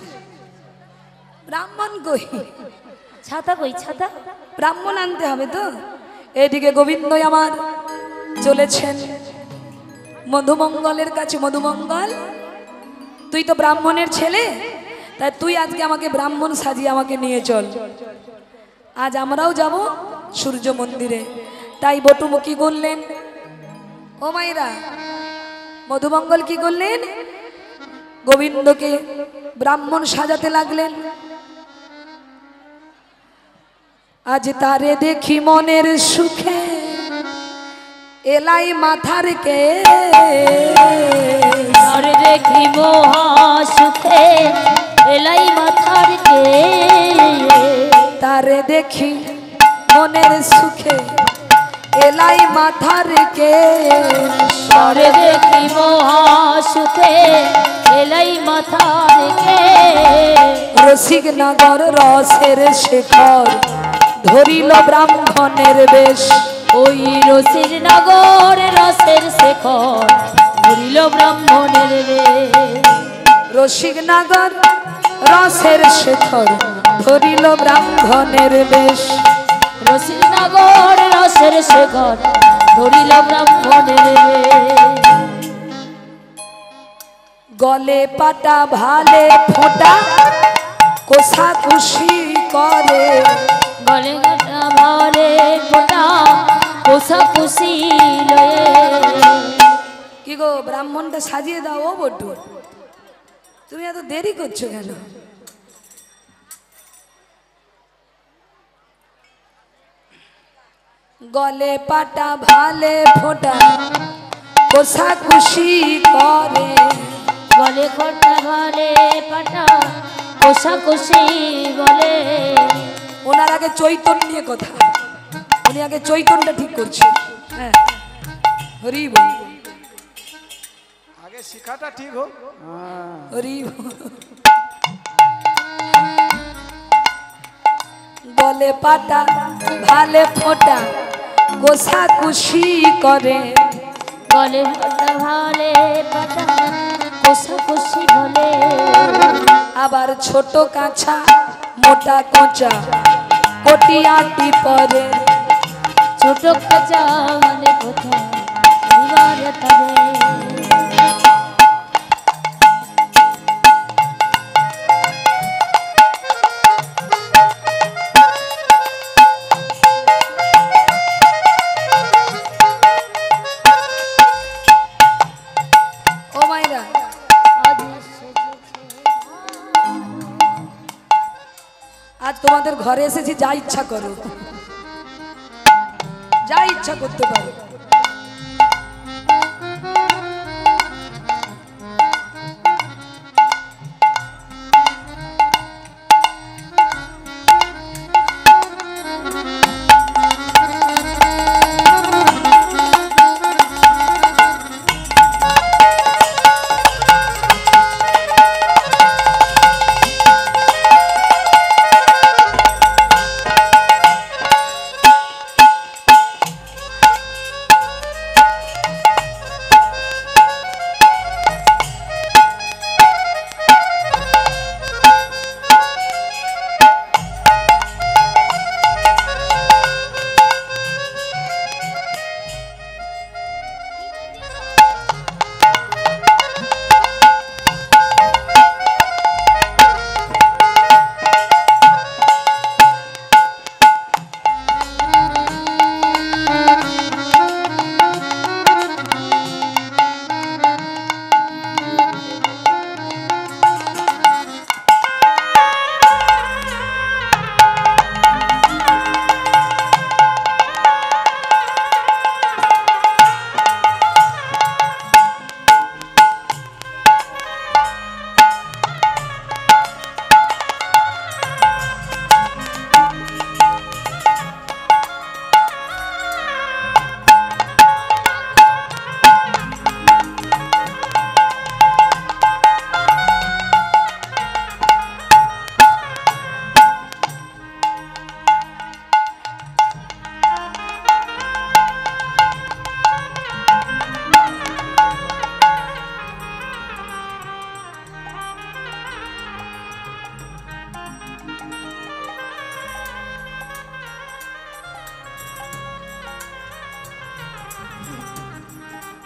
Speaker 1: ব্রাহ্মণ কই
Speaker 2: ছাতা কই ছাতা
Speaker 1: ব্রাহ্মণ আনতে হবে তো এদিকে গোবিন্দ আমার চলেছেন মধুমঙ্গলের কাছে মধুমঙ্গল তুই তো ব্রাহ্মণের ছেলে তাই তুই আজকে আমাকে ব্রাহ্মণ সাজিয়ে আমাকে নিয়ে চল আজ আমরাও যাব সূর্য মন্দিরে তাই বটুমু কি করলেন ও মাইরা মধুমঙ্গল কি করলেন গোবিন্দকে ব্রাহ্মণ সাজাতে লাগলেন আজ তারে দেখি মনের সুখে এলাই মাথার কে
Speaker 2: আর দেখি মহা সুখে এলাই মাথার কে
Speaker 1: তারে দেখি মনের সুখে এলাই মাথার কে
Speaker 2: তারে দেখি মহাসুখে এলাই মাথার কে
Speaker 1: রসিক নগর রসের শেখর ধরিল ব্রাহ্মণের বেশ
Speaker 2: ওই রসির নগর রসের শেখর ধরিল ব্রাহ্মণের রে
Speaker 1: রসিক নগর রসের শেখর ধরিল ব্রাহ্মণের বেশ
Speaker 2: রসির নগর রসের শেখর ধরিল ব্রাহ্মণের রে
Speaker 1: গলে পাটা ভালে ফোঁটা কোষাকুষি করে
Speaker 2: গলে গাটা ভালে ফোটা কোষাকুষি লয়ে
Speaker 1: কি গো ব্রাহ্মণটা সাজিয়ে দাও ও বটু তুমি এত দেরি করছো কেন গলে পাটা ভালে ফোঁটা কোষাকুষি করে
Speaker 2: গলে খোটা ভালে পাটা কোষাকুষি বলে
Speaker 1: ওনার আগে চৈতন্য নিয়ে কথা উনি আগে চৈতন্যটা ঠিক করছে হ্যাঁ হরি বল
Speaker 3: আগে শিখাটা ঠিক হোক।
Speaker 1: হরি বল। গলে পাটা ভালে ফোঁটা কোষাকুষি করে
Speaker 2: গলে খোটা ভালে পাটা কোষাকুষি বলে
Speaker 1: আবার ছোট কাঁচা মোটা কোঁচা কটিয়াটি পরে
Speaker 2: ছোট কাঁচা মানে কোথায় দিবার তবে
Speaker 1: ও মাইরা
Speaker 2: আজ সেজেছে
Speaker 1: আজ তোমাদের ঘরে এসেছি যা ইচ্ছা করো যা ইচ্ছা করতে পারো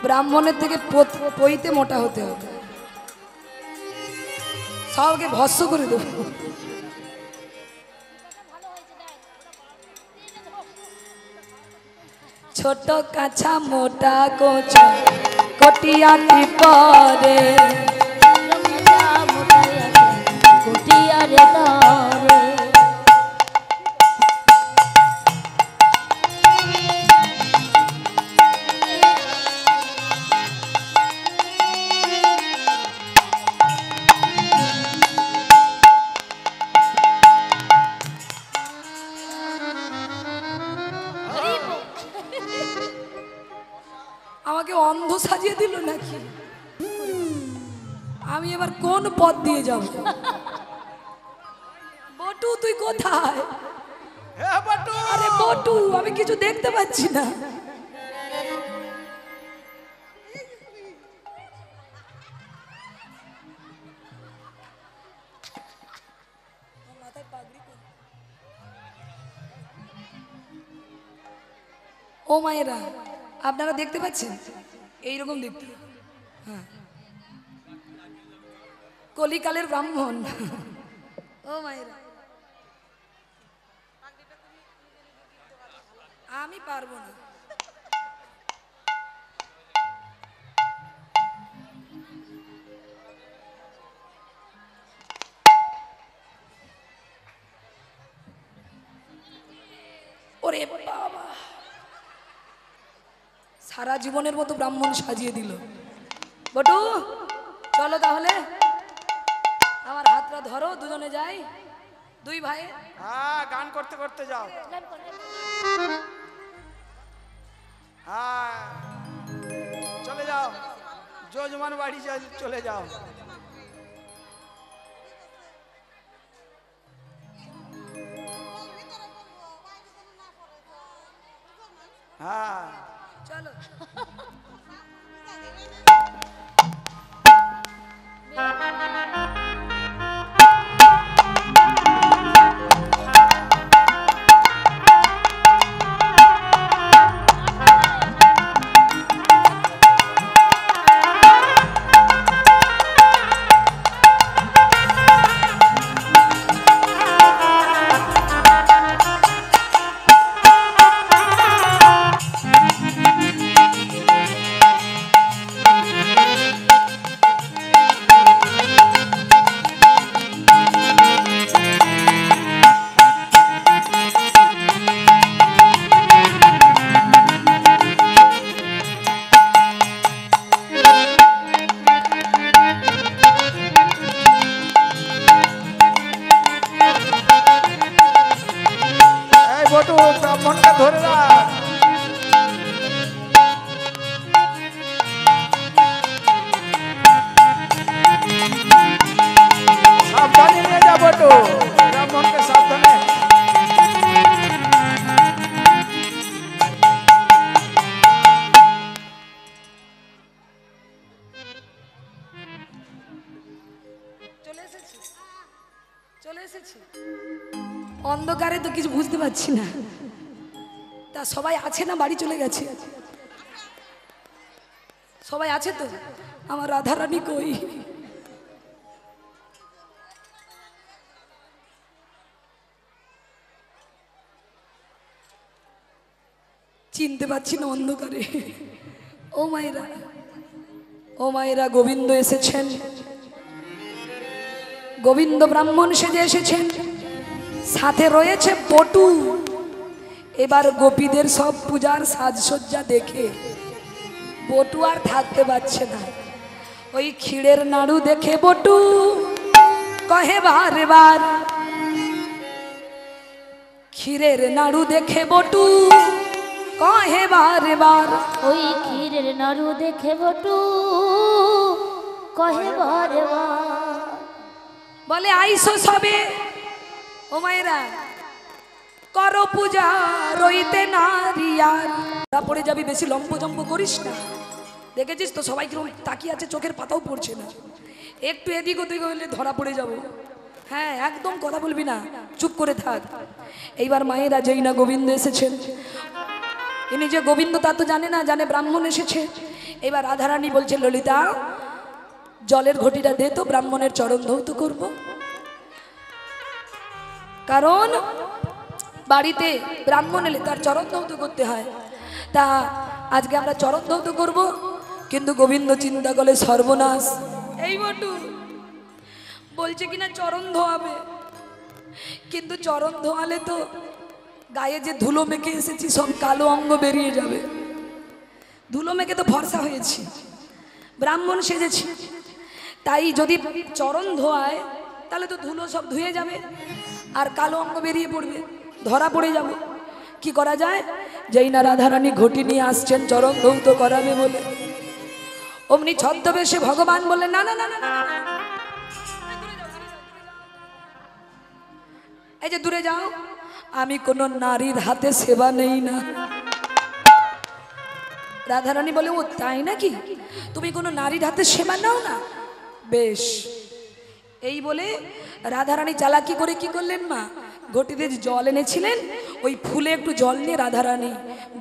Speaker 1: ব্রাহ্মণের থেকে পইতে মোটা হতে হবে সবকে ভস্য করে দেবো ছোট কাছা মোটা কোচা কটিয়াটি পরে
Speaker 2: কুটিয়ারে তারে
Speaker 1: আমাকে অন্ধ সাজিয়ে দিল নাকি? আমি এবার কোন পথ দিয়ে যাব? বটু তুই কোথায়?
Speaker 3: হ্যাঁ বটু,
Speaker 1: আরে বটু, আমি কিছু দেখতে পাচ্ছি না। ও মায়েরা, আপনারা দেখতে পাচ্ছেন? এইরকম দেখতে, হ্যাঁ, কলিকালের ব্রাহ্মণ। ও মায়েরা, আমি পারবো না। ওরে বাবা, সারা জীবনের মতো ব্রাহ্মণ সাজিয়ে দিল। বটু চলো তাহলে, আমার হাতটা ধরো, দুজনে যাই, দুই ভাই।
Speaker 3: হ্যাঁ গান করতে করতে যাও। হ্যাঁ চলে যাও, যজমান বাড়ি চলে যাও। হ্যাঁ
Speaker 1: চলো।
Speaker 3: বটু ব্রাহ্মণকে ধরে রাখ। সাবধানে নিয়ে যা বটু, ব্রাহ্মণকে সাবধানে।
Speaker 1: চলে এসেছি, চলে এসেছি। অন্ধকারে তো কিছু বুঝতে পারছি না। তা সবাই আছে না বাড়ি চলে গেছে? সবাই আছে তো? আমার রাধারানী কই? চিনতে পারছি না অন্ধকারে। ও মায়েরা, ও মায়েরা, গোবিন্দ এসেছেন, গোবিন্দ ব্রাহ্মণ সেজে এসেছেন, সাথে রয়েছে বটু। এবার গোপীদের সব পূজার সাজসজ্জা দেখে বটু আর থাকতে পারছে না। ওই ক্ষীরের নাড়ু দেখে বটু কহে বারে বার, ক্ষীরের নাড়ু দেখে বটু কহে বারে বার।
Speaker 2: ওই ক্ষীরের নাড়ু দেখে বটু কহে বারে বার।
Speaker 1: বলে আইসো সবে, ও মায়েরা, করো পূজা রইতে নারিয়ার। পড়ে যাবি, বেশি লম্পজম্প করিস না। দেখেছিস তো সবাই কিরকম তাকিয়ে আছে, চোখের পাতাও পড়ছে না। একটু এদিক ওদিক হলে ধরা পড়ে যাব। হ্যাঁ, একদম কথা বলবি না, চুপ করে থাক। এইবার মায়েরা, যেই না গোবিন্দ এসেছেন, ইনি যে গোবিন্দ তা তো জানে না, জানে ব্রাহ্মণ এসেছে। এবার রাধারানী বলছে, ললিতা জলের ঘটিটা দে তো, ব্রাহ্মণের চরণ ধৌত করব। কারণ বাড়িতে ব্রাহ্মণ এলে তার চরণ ধৌত করতে হয়। তা আজকে আমরা চরণ ধৌত করব। কিন্তু গোবিন্দ চিন্তা করলে সর্বনাশ, এই বটু বলছে কিনা চরণ ধোয়াবে, কিন্তু চরণ ধোয়ালে তো গায়ে যে ধুলো মেখে এসেছি সব কালো অঙ্গ বেরিয়ে যাবে। ধুলো মেখে তো ফর্সা হয়েছি, ব্রাহ্মণ সেজেছি, তাই যদি চরণ ধোয়ায় তাহলে তো ধুলো সব ধুয়ে যাবে আর কালো অঙ্গ বেরিয়ে পড়বে, ধরা পড়ে যাব। কি করা যায়? যেই না রাধারানী ঘটি নিয়ে আসছেন চরণ ধৌত করাবে বলে, অমনি ছদ্মবেশে ভগবান বললেন, না না না না না, এই যে দূরে যাও, আমি কোনো নারীর হাতে সেবা নেই না। রাধারানী বলে, ও তাই নাকি? তুমি কোনো নারীর হাতে সেবা নাও না? বেশ। এই বলে রাধারানী চালাকি করে কি করলেন মা, ঘটিতে জল এনেছিলেন, ওই ফুলে একটু জল নিয়ে রাধারানী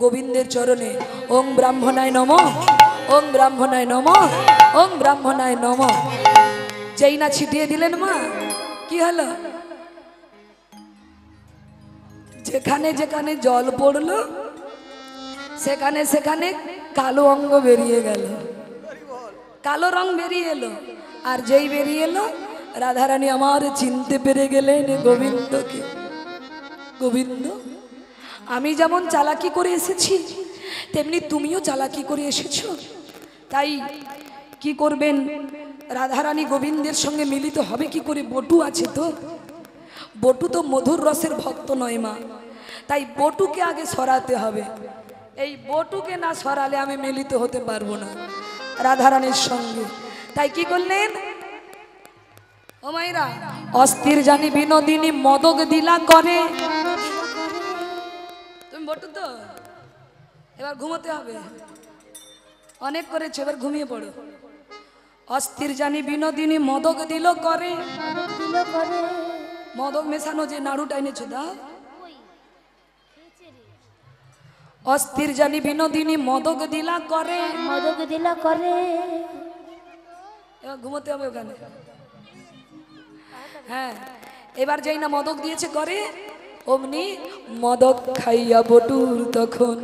Speaker 1: গোবিন্দের চরণে ওং ব্রাহ্মণায় নমঃ, ওং ব্রাহ্মণায় নমঃ, ওং ব্রাহ্মণায় নমঃ যেই না ছিটিয়ে দিলেন মা, কি হলো? যেখানে যেখানে জল পড়লো সেখানে সেখানে কালো অঙ্গ বেরিয়ে গেল, কালো রং বেরিয়ে এলো। আর যেই বেরিয়ে এলো, রাধারানী আমার চিনতে পেরে গেলেন গোবিন্দকে। গোবিন্দ, আমি যেমন চালাকি করে এসেছি তেমনি তুমিও চালাকি করে এসেছো। তাই কি করবেন, রাধারানী গোবিন্দের সঙ্গে মিলিত হবে কি করে? বটু আছে তো, বটু তো মধুর রসের ভক্ত নয় মা, তাই বটুকে আগে সরাতে হবে। এই বটুকে না সরালে আমি মিলিত হতে পারবো না রাধারানীর সঙ্গে। তাই কি করলেন ও মাইরা, অস্থির জানি বিনোদিনী মদক দিলা করে। তুমি বটু তো, এবার ঘুমোতে হবে, অনেক করেছো, এবার ঘুমিয়ে পড়ো। অস্থির জানি বিনোদিনী মদক দিল করে, মদক মেশানো যে নাড়ুটা এনেছো দাও। অস্থির জানি বিনোদিনী মদক দিলা করে,
Speaker 2: মদক দিলা করে।
Speaker 1: এবার ঘুমোতে হবে ওখানে। হ্যাঁ, এবার যেই না মদক দিয়েছে করে, অমনি মদক খাইয়া বটুর তখন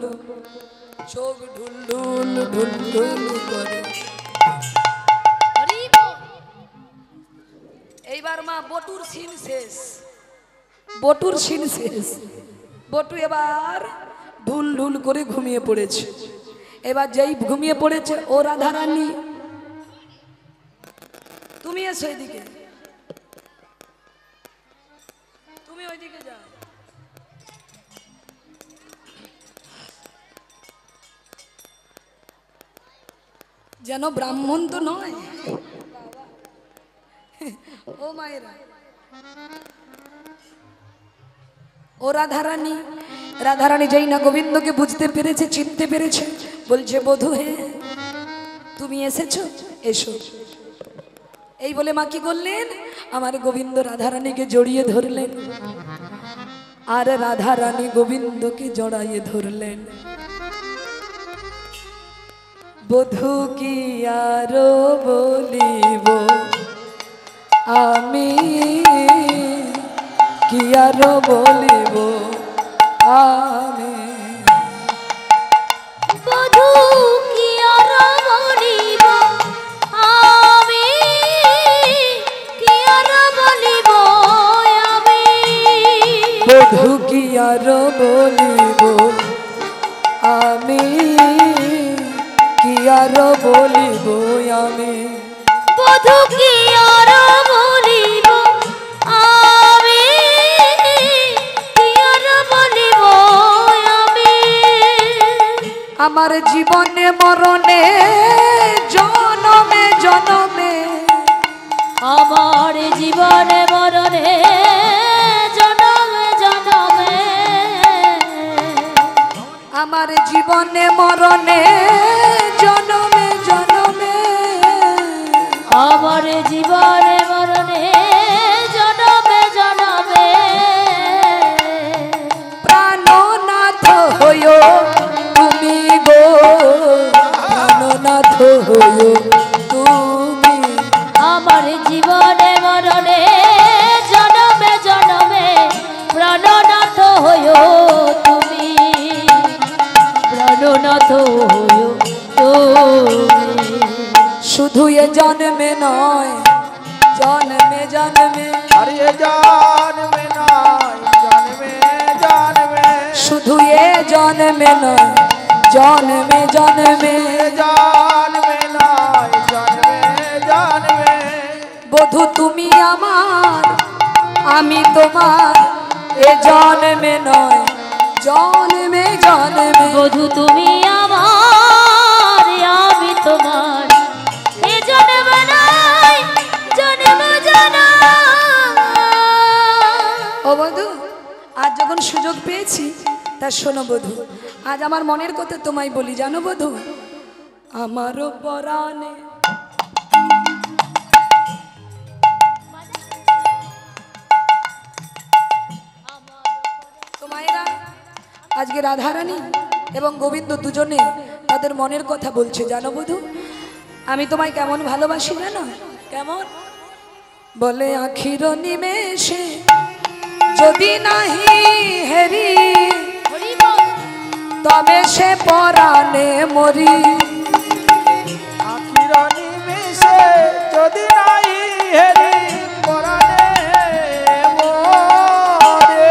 Speaker 1: চোখ ঢুলঢুল ঢুলঢুল করে। এইবার মা বটুর সিন শেষ, বটুর সিন শেষ। বটু এবার ঢুল ঢুল করে ঘুমিয়ে পড়েছে। এবার যেই ঘুমিয়ে পড়েছে, ও রাধারানী তুমি এসো এদিকে, তুমি ওইদিকে যাও। যেন ব্রাহ্মণ তো নয় ও মায়েরা। ও রাধারানী, রাধারানী যেই না গোবিন্দকে বুঝতে পেরেছে, চিনতে পেরেছে, বলছে বধূ হে তুমি এসেছো, এসো। এই বলে মা কি করলেন, আমার গোবিন্দ রাধারানীকে জড়িয়ে ধরলেন, আর রাধারানী গোবিন্দকে জড়াইয়ে ধরলেন। বধূ কি আরো বলিব আমি, কি আরো বলিব আমি,
Speaker 2: বধূ কি আর বলিব আমি, কি আর বলিব আমি।
Speaker 1: বধূ কি আরো বলিব আমি, কি আরো বলিব আমি।
Speaker 2: বধূ কি আর বলিব আমি, কি আর বলিব আমি।
Speaker 1: আমার জীবনে মরণে জনমে জনমে,
Speaker 2: আমার জীবনে মরণে জনমে জনমে,
Speaker 1: আমার জীবনে মরণে জনমে জনমে,
Speaker 2: আমার জীবনে মরণে জনমে জনমে।
Speaker 1: প্রাণনাথ হইও তুমি গো, প্রাণনাথ হইও তুমি।
Speaker 2: আমার জীবনে মরণে জনমে জনমে, প্রাণনাথ হইও তুমি, প্রাণনাথ হইও তুমি।
Speaker 1: শুধু এ জন্মে নয়, জন্মে জন্মে,
Speaker 3: अरे ये जानवे नाय जानवे जानवे,
Speaker 1: শুধু এ জন্মে নয়, জন্মে জন্মে।
Speaker 3: जानवे नाय जानवे जानवे,
Speaker 1: বধূ তুমি আমার, আমি তোমার, এ জন্মে নয় জন্মে জন্মে
Speaker 2: বধূ তুমি আমার আমি তোমার এ জন্ম নাই জন্ম জানা।
Speaker 1: ও বধূ, আজ যখন সুযোগ পেয়েছি তা শোনো বধূ, আজ আমার মনের কথা তোমায় বলি জানো বধূ, আমারও পরাণে তোমায়রা আজকে রাধারানী এবং গোবিন্দ দুজনে তাদের মনের কথা বলছে জানো বধূ। আমি তোমায় কেমন ভালোবাসি জানো, কেমন বলে আখির নিমেষে যদি নাহি হেরি তবে সে পরাণে মরি।
Speaker 3: আখির নিমেষে যদি নাই হেরি পরাণে মরে।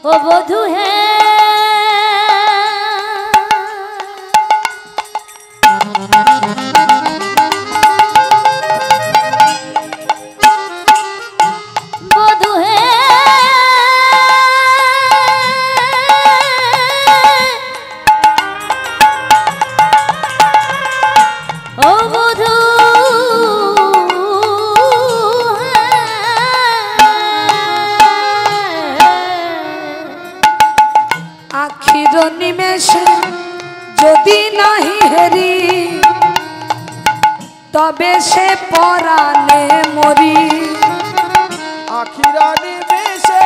Speaker 2: ও বধূ হে বধূ হে ও বধূ
Speaker 1: আখির নিমেষে যদি নাহি হেরি তবে সে পরাণে মরি।
Speaker 3: আখির নিমেষে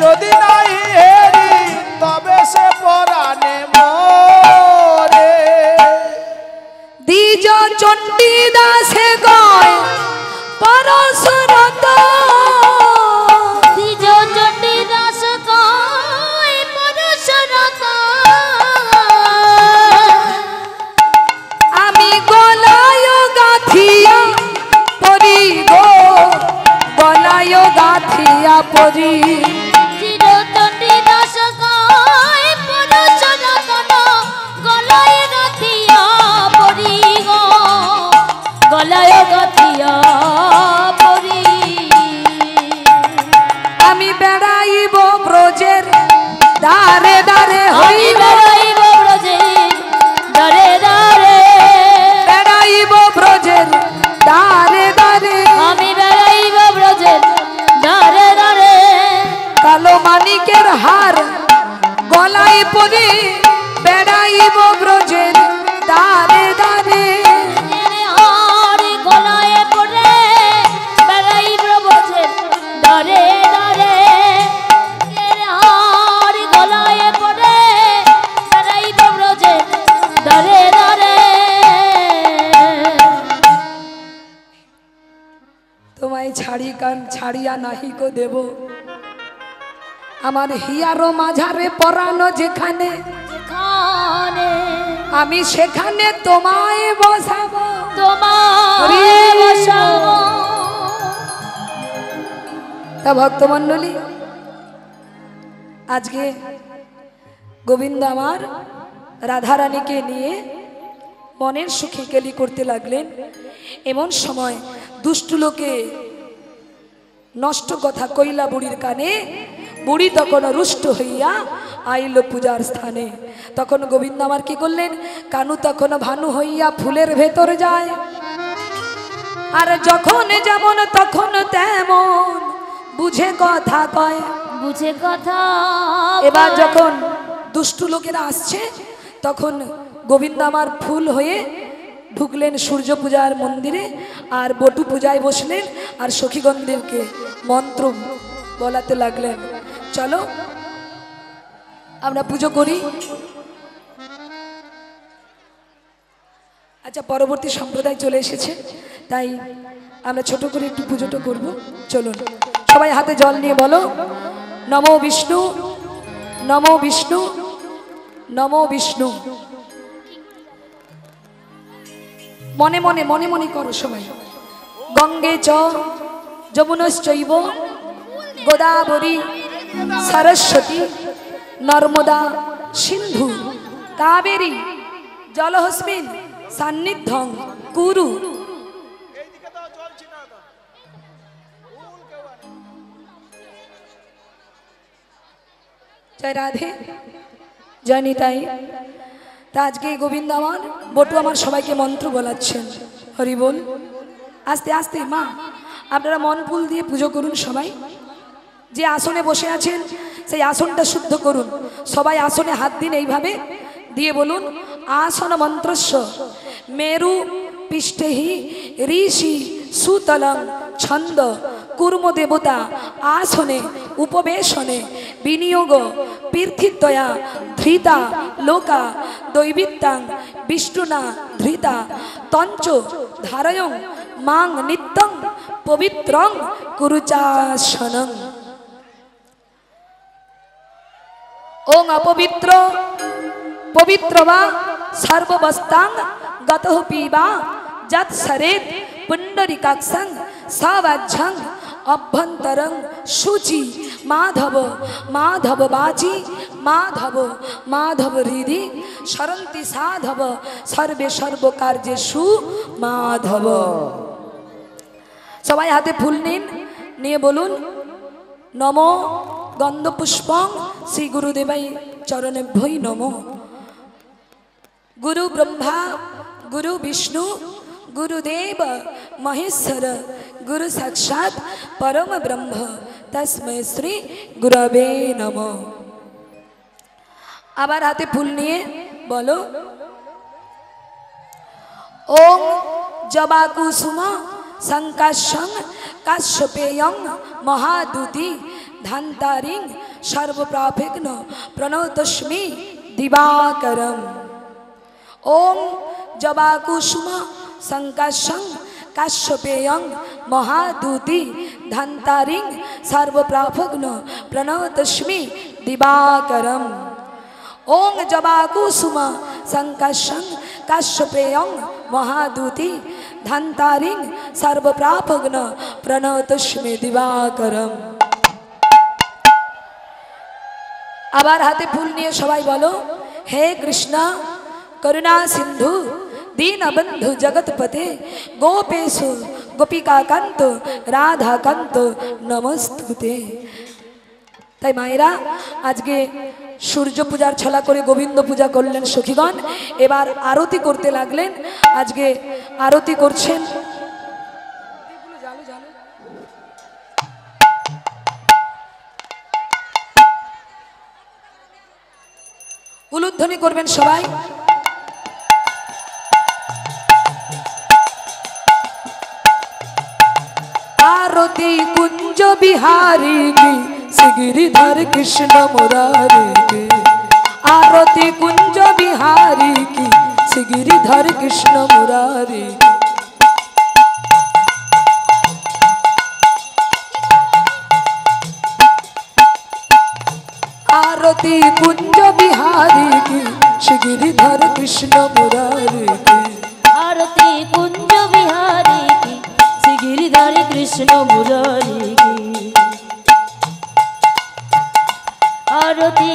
Speaker 3: যদি নাই হেরি তবে সে পরাণে মরে।
Speaker 1: দ্বিজ চণ্ডী দাসে গয় পরশরত
Speaker 2: দ্বিজ চণ্ডী দাস কয় পরশরত।
Speaker 1: আমি গলায় গাথিয়া পরি গো, গলায় গাথিয়া পরি।
Speaker 2: চির চণ্ডী দাস কয় পরশরত গলায় গাথিয়া পরি গো, গলায় গাথিয়া পরি।
Speaker 1: আমি বেড়াইব ব্রজের দারে দারে
Speaker 2: আমি
Speaker 1: হইব,
Speaker 2: বেড়াইব ব্রজে দারে দারে।
Speaker 1: বেড়াইব ব্রজের দারে দারে।
Speaker 2: আমি বেড়াইব ব্রজে দারে দারে।
Speaker 1: কালো মানিকের হার গলায় পরি, বেড়াইব ব্রজের দারে দারে।
Speaker 2: আর গলায় পড়ে বেড়াইব ব্রজে দারে দারে। আর গলায় পড়ে বেড়াইব ব্রজে দারে দারে।
Speaker 1: তোমায় ছাড়িয়া নাহি কো দেব, আমার হিয়ারো মাঝারে পরানো যেখানে
Speaker 2: যেখানে
Speaker 1: আমি সেখানে তোমায় বসাবো।
Speaker 2: তোমায় বসাবো।
Speaker 1: তা ভক্তমণ্ডলী, আজকে গোবিন্দ আমার রাধারানীকে নিয়ে মনের সুখে কেলি করতে লাগলেন। এমন সময় দুষ্টু লোকে নষ্ট কথা কইলা বুড়ির কানে। বুড়ি তখন রুষ্ট হইয়া আইল পূজার স্থানে। তখন গোবিন্দ আমার কি করলেন, কানু তখন ভানু হইয়া ফুলের ভেতর যায়। আর যখন যেমন তখন তেমন বুঝে কথা কয়।
Speaker 2: বুঝে কথা
Speaker 1: এবার যখন দুষ্টু লোকেরা আসছে তখন গোবিন্দ আমার ফুল হয়ে ঢুকলেন সূর্য পূজার মন্দিরে, আর বটু পূজায় বসলেন, আর সখীগণদেরকে মন্ত্র বলাতে লাগলেন। চলো আমরা পুজো করি। আচ্ছা, পরবর্তী সম্প্রদায় চলে এসেছে, তাই আমরা ছোট করে একটু পুজোটা করব। চলুন সবাই হাতে জল নিয়ে বলো, নমো বিষ্ণু, নমো বিষ্ণু, নমো বিষ্ণু। মনে মনে মনে মনে করো সবাই। গঙ্গে চ যমুনশ্চৈব গোদাবরী সরস্বতী নর্মদা সিন্ধু কাবেরী জলহস্মিন সান্নিধ্যং কুরু।
Speaker 3: এইদিকে দাও, জল ছিটা দাও। ফুল কেউ আনে।
Speaker 1: জয় রাধে, জয় নিতাই। তা আজকে গোবিন্দ আমার বটু আমার সবাইকে মন্ত্র বলাচ্ছেন। হরি বল। আস্তে আস্তে মা, আপনারা মন ফুল দিয়ে পুজো করুন। সবাই যে আসনে বসে আছেন সেই আসনটা শুদ্ধ করুন। সবাই আসনে হাত দিন এইভাবে দিয়ে বলুন আসন মন্ত্রস্য মেরু পৃষ্ঠেহি ঋষি সুতলং ছন্দ কুর্ম দেবতা আসনে উপবেশনে বিনিয়োগ পীর্থিত্বয়া ধৃতা লোকা দৈবিত্যাং বিষ্ণুনা ধৃতা তঞ্চ ধারয়ং মাং নিত্যং পবিত্রং কুরুচাসনং। ওং অপবিত্র পবিত্র বা সর্ববস্তাং গতঃ পিবা যৎ সরেত পুণ্ডরিকাক্ষং সবাজ্যং অভ্যন্তরং শুচি মাধব মাধব বাচি মাধব মাধব হৃদি সরন্তি সাধব সর্বে সর্বকার্যেষু মাধব। সবাই হাতে ফুল নিন, নিয়ে বলুন নমো গন্ধপুষ্পং শ্রী গুরুদেবাই চরণেভ্যই নমো। গুরু ব্রহ্মা গুরু বিষ্ণু গুরুদেব মহেশ্বর গুরু সাক্ষাৎ পরম ব্রহ্ম তস্मै শ্রী গুরবে নমঃ। আবার হাতে ফুল নিয়ে বলো ওং জবা কুসুম সংকাশং কাশ্যপেয়ং মহাদুতি ধান্তারিং সর্বপ্রাফিগ্ন প্রণতস্মি দিবাকরম। ওং জবা কুসুম সংকাশং কাশ্যপেয়ং মহাদুতি ধান্তারিং সর্বপ্রাফিগ্ন প্রণতস্মি দিবাকরম। ওং জবা কুসুম সংকাশং কাশ্যপেয়ং মহাদুতি ধান্তারিং সর্বপ্রাফিগ্ন প্রণতস্মি দিবাকরম। আবার হাতে ফুল নিয়ে সবাই বলো হে কৃষ্ণ করুণা সিন্ধু দীনবন্ধু জগৎপতে গোপেশু গোপিকাকান্ত রাধাকান্ত নমস্তুতে। তাই মায়েরা আজকে সূর্য পূজার ছলা করে গোবিন্দ পূজা করলেন সখীগণ, এবার আরতি করতে লাগলেন। আজকে আরতি করছেন উলুধ্বনি করবেন সবাই। आरती कुंज बिहारी की गिरिधर कृष्ण मुरारी की। आरती कुंज बिहारी की गिरिधर कृष्ण मुरारी की। आरती कुंज बिहारी की गिरिधर कृष्ण मुरारी की।
Speaker 4: आरती कुंज बिहारी की गिरिधर कृष्ण मुरारी की। आरती